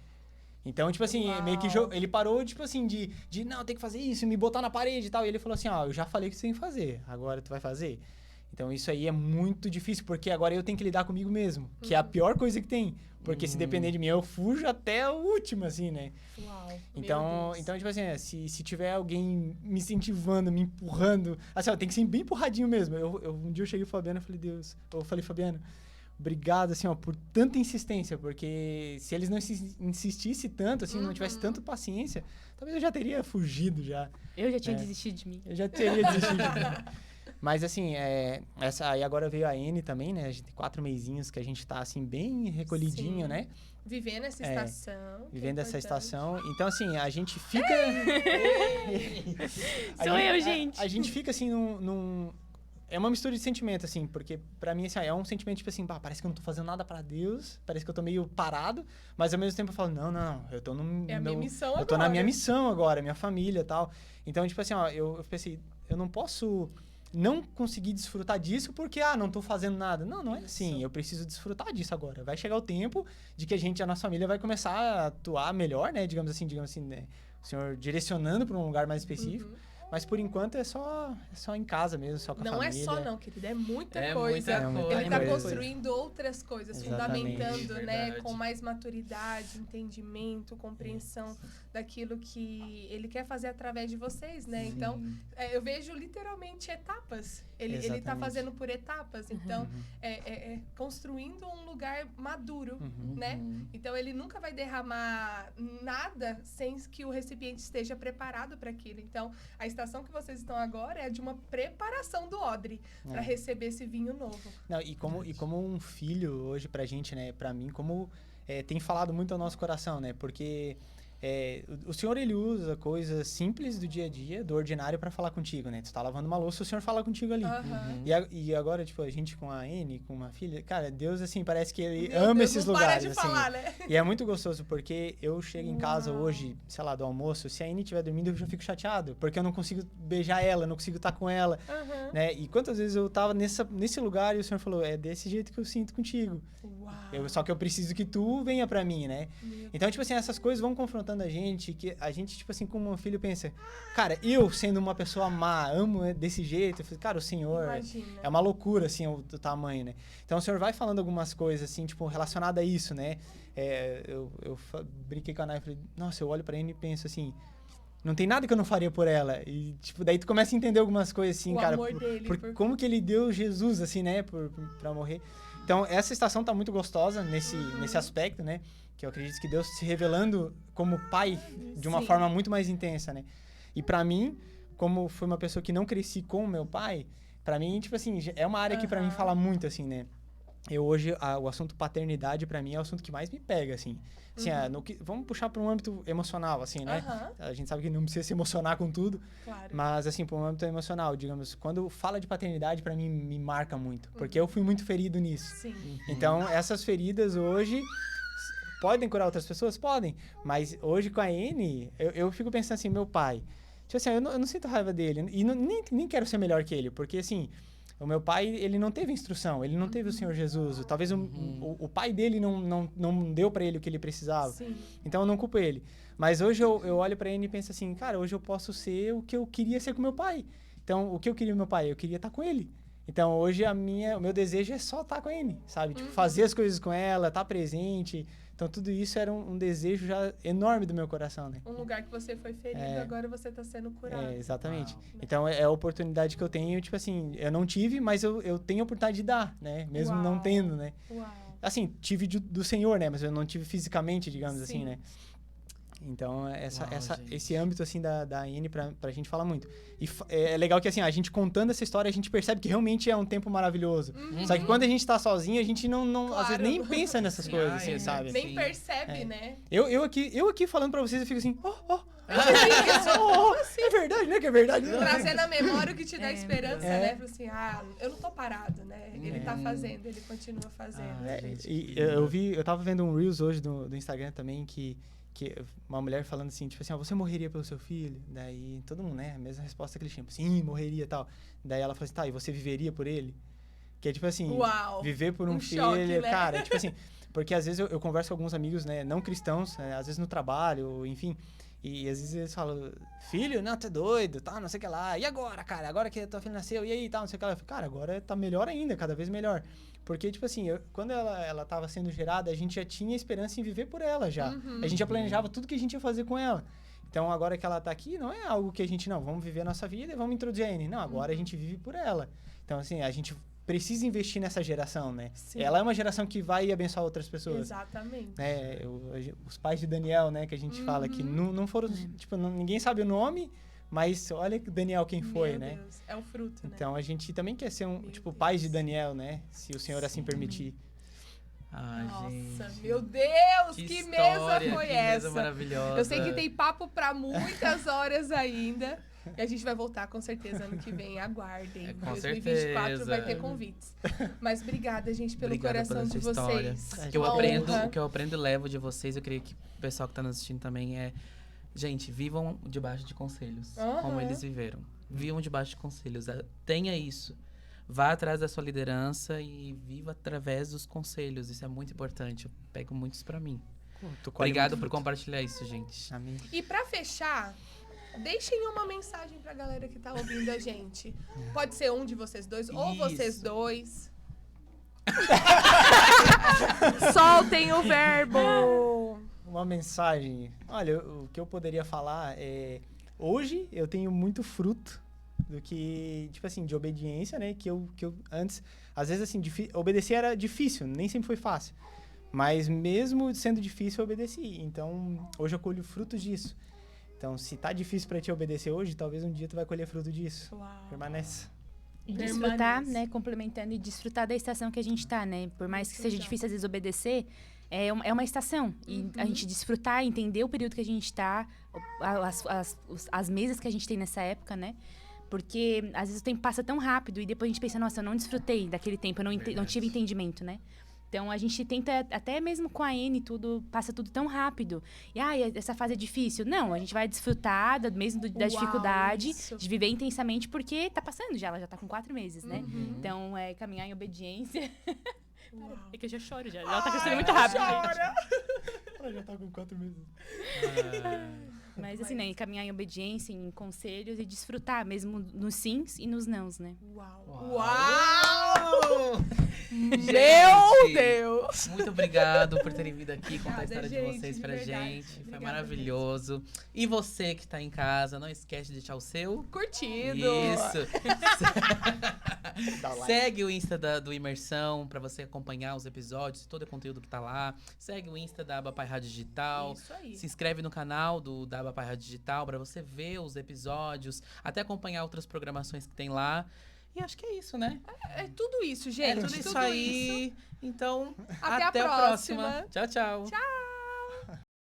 Então, tipo assim, Uau. meio que ele parou, tipo assim, de não, tem que fazer isso, me botar na parede e tal. E ele falou assim, ó, eu já falei que você tem que fazer, agora tu vai fazer. Então, isso aí é muito difícil, porque agora eu tenho que lidar comigo mesmo, que é a pior coisa que tem. Porque se depender de mim, eu fujo até o último, assim, né? Uau. Então, tipo assim, se tiver alguém me incentivando, me empurrando... Assim, ó, tem que ser bem empurradinho mesmo. Um dia eu cheguei pro Fabiano e falei, Deus... Eu falei, Fabiano, obrigado, assim, ó, por tanta insistência. Porque se eles não insistissem tanto, assim, não tivesse tanta paciência, talvez eu já teria fugido já. Eu já tinha desistido de mim. Eu já teria desistido de mim. Mas, assim, aí agora veio a N também, né? A gente tem 4 mesinhos que a gente tá, assim, bem recolhidinho, Sim. né? Vivendo essa estação. que é Vivendo essa importante. estação. Então, assim, a gente fica... Sou eu, gente. A gente fica, assim, É uma mistura de sentimento, assim, porque pra mim, assim, é um sentimento, tipo assim, parece que eu não tô fazendo nada pra Deus, parece que eu tô meio parado, mas ao mesmo tempo eu falo, não, eu tô no É a minha missão eu agora. tô na minha missão agora, minha família e tal. Então, tipo assim, ó, eu pensei, eu não posso não conseguir desfrutar disso porque, não tô fazendo nada. Não é assim, eu preciso desfrutar disso agora. Vai chegar o tempo de que a nossa família vai começar a atuar melhor, né, digamos assim, né, o Senhor direcionando pra um lugar mais específico. Mas, por enquanto, é só em casa mesmo, só com a Não família. é só não, querido, é muita É coisa. muita coisa. Ele tá coisa. construindo outras coisas, Exatamente. fundamentando, né, Verdade. com mais maturidade, entendimento, compreensão daquilo que ele quer fazer através de vocês, né? Então, eu vejo literalmente etapas. Ele tá Exatamente. fazendo por etapas, então, construindo um lugar maduro, né? Então, ele nunca vai derramar nada sem que o recipiente esteja preparado para aquilo. Então, a estação que vocês estão agora é de uma preparação do odre para receber esse vinho novo. Não, e como um filho hoje pra gente, né, pra mim, como tem falado muito ao nosso coração, né, porque o Senhor, ele usa coisas simples do dia a dia, do ordinário, pra falar contigo, né, tu tá lavando uma louça, o Senhor fala contigo ali. E agora, tipo, a gente com a Anne, com uma filha, cara, Deus, assim, parece que ele Meu ama Deus, esses não lugares, para de assim. falar, né? E é muito gostoso, porque eu chego em casa hoje, sei lá, do almoço, se a Anne estiver dormindo, eu já fico chateado, porque eu não consigo beijar ela, não consigo estar com ela, né? E quantas vezes eu tava nesse lugar e o Senhor falou, é desse jeito que eu sinto contigo. Uau. Só que eu preciso que tu venha pra mim, né? Então, tipo assim, essas coisas vão confrontando a gente, que a gente, tipo assim, como um filho pensa, cara, eu sendo uma pessoa má, amo desse jeito, eu falei, cara, o Senhor Imagina. é uma loucura, assim, o tamanho, né? Então, o Senhor vai falando algumas coisas, assim, tipo, relacionadas a isso, né? Eu brinquei com a Nai e falei, nossa, eu olho pra ele e penso assim, não tem nada que eu não faria por ela. E, tipo, daí tu começa a entender algumas coisas, assim, O cara. amor dele por- Como que ele deu Jesus, assim, né? Pra morrer. Então, essa estação tá muito gostosa nesse aspecto, né? Que eu acredito que Deus se revelando como pai de uma Sim. forma muito mais intensa, né? E pra mim, como fui uma pessoa que não cresci com o meu pai, pra mim, tipo assim, é uma área que pra mim fala muito, assim, né? Hoje, o assunto paternidade, pra mim, é o assunto que mais me pega, assim. Assim, vamos puxar para um âmbito emocional, assim, né? A gente sabe que não precisa se emocionar com tudo, Claro. mas, assim, para um âmbito emocional, digamos, quando fala de paternidade, pra mim, me marca muito, porque eu fui muito ferido nisso. Sim. Então, essas feridas hoje podem curar outras pessoas? Podem, mas hoje com a Anne, eu fico pensando assim, meu pai, tipo assim, eu não sinto raiva dele, e nem quero ser melhor que ele, porque, assim, o meu pai, ele não teve instrução, ele não teve o Senhor Jesus. Talvez o pai dele não deu pra ele o que ele precisava. Sim. Então, eu não culpo ele. Mas hoje eu olho pra ele e penso assim, cara, hoje eu posso ser o que eu queria ser com meu pai. Então, o que eu queria com meu pai? Eu queria estar com ele. Então, hoje o meu desejo é só estar com ele, sabe? Tipo, fazer as coisas com ela, estar presente. Então, tudo isso era um desejo já enorme do meu coração, né? Um lugar que você foi ferido, agora você está sendo curado. Exatamente. Uau. Então, é a oportunidade que eu tenho, tipo assim, eu não tive, mas eu tenho a oportunidade de dar, né? Mesmo não Uau. tendo, né? Uau. Assim, tive do Senhor, né? Mas eu não tive fisicamente, digamos Sim. assim, né? Então, Uau, gente. esse âmbito, assim, da Anne pra gente fala muito. E é legal que, assim, a gente contando essa história, a gente percebe que realmente é um tempo maravilhoso. Só que quando a gente tá sozinho, a gente não às vezes Claro. nem pensa nessas Sim, coisas, assim, é. sabe? Nem Sim. percebe, né? Eu aqui falando pra vocês, eu fico assim, é verdade, né? Que é verdade. Trazer na memória o que te dá esperança, né? Falar assim, eu não tô parado, né? Ele tá fazendo, ele continua fazendo. Gente, Eu tava vendo um Reels hoje do Instagram também, que uma mulher falando assim, tipo assim, você morreria pelo seu filho? Daí todo mundo, né? A mesma resposta que eles tinham, sim, morreria e tal. Daí ela falou assim, tá, e você viveria por ele? Que é tipo assim, Uau, viver por um filho, choque, né? cara, tipo assim, Porque às vezes eu converso com alguns amigos, né, não cristãos, às vezes no trabalho, enfim, e às vezes eles falam, filho, não, tu é doido, tá, não sei o que lá, e agora, cara, agora que a tua filha nasceu, e aí, tal, não sei o que lá. Eu falo, cara, agora tá melhor ainda, cada vez melhor. Porque, tipo assim, quando ela tava sendo gerada, a gente já tinha esperança em viver por ela já. A gente já planejava tudo que a gente ia fazer com ela. Então, agora que ela tá aqui, não é algo que a gente, não, vamos viver a nossa vida e vamos introduzir a Anne. Não, agora a gente vive por ela. Então, assim, a gente precisa investir nessa geração, né? Sim. Ela é uma geração que vai abençoar outras pessoas. Exatamente. Os pais de Daniel, né, que a gente fala que não foram, tipo, ninguém sabe o nome, mas olha Daniel quem foi, Meu né? Deus, é o fruto, né? Então, a gente também quer ser Meu pais de Deus. Daniel, né? Se o Senhor assim permitir. Ai, Nossa, gente. meu Deus, que história, mesa foi que essa? mesa maravilhosa. Eu sei que tem papo pra muitas horas ainda. E a gente vai voltar com certeza ano que vem. Aguardem. Com 2024 vai ter certeza. convites. Mas obrigada, gente, pelo Obrigada coração pela de sua história. vocês. O que eu Uma aprendo, honra. o que eu aprendo e levo de vocês, eu creio que o pessoal que tá nos assistindo também é... Gente, vivam debaixo de conselhos, como Aham. eles viveram. Vivam debaixo de conselhos. Tenha isso. Vá atrás da sua liderança e viva através dos conselhos. Isso é muito importante. Eu pego muitos pra mim. Obrigado por compartilhar isso, gente. Amém. E pra fechar, deixem uma mensagem pra galera que tá ouvindo a gente. Pode ser um de vocês dois ou vocês Isso. dois. Soltem o verbo. Uma mensagem. Olha, o que eu poderia falar é... Hoje eu tenho muito fruto do que, tipo assim, de obediência, né? Que eu antes... Às vezes, assim, obedecer era difícil, nem sempre foi fácil. Mas mesmo sendo difícil, eu obedeci. Então, hoje eu colho frutos disso. Então, se tá difícil pra te obedecer hoje, talvez um dia tu vai colher fruto disso. Uau. Permanece. E desfrutar, Permanece. né, complementando, e desfrutar da estação que a gente tá, né? Por mais que Muito seja legal. difícil às vezes obedecer, é uma estação. E a gente desfrutar, entender o período que a gente tá, as mesas que a gente tem nessa época, né? Porque às vezes o tempo passa tão rápido e depois a gente pensa, nossa, eu não desfrutei daquele tempo, eu não tive entendimento, né? Então, a gente tenta, até mesmo com a Anne, tudo, passa tudo tão rápido. E, essa fase é difícil. Não, a gente vai desfrutar mesmo da Uau, dificuldade, isso. de viver intensamente, porque tá passando já, ela já tá com 4 meses, né? Uhum. Então, é caminhar em obediência. Uau. É que eu já choro já. Ela tá crescendo muito rápido, gente. Chora. Ela já tá com 4 meses. Mas assim, né? Caminhar em obediência, em conselhos e desfrutar mesmo nos sims e nos nãos, né? Uau. Uau! Meu Gente, Deus. Muito obrigado por terem vindo aqui contar a Obrigada, história de gente, vocês de pra verdade. gente. Foi Obrigada maravilhoso. E você que tá em casa, não esquece de deixar o seu. Curtido. Isso. Dá like. Segue o Insta do Imersão pra você acompanhar os episódios, todo o conteúdo que tá lá. Segue o Insta da Abapai Rádio Digital. Isso aí. Se inscreve no canal da Abapai Rádio Digital pra você ver os episódios, até acompanhar outras programações que tem lá. E acho que é isso, né? É tudo isso, gente. É tudo isso aí. Então, Até a até a próxima. próxima. Tchau, tchau. Tchau.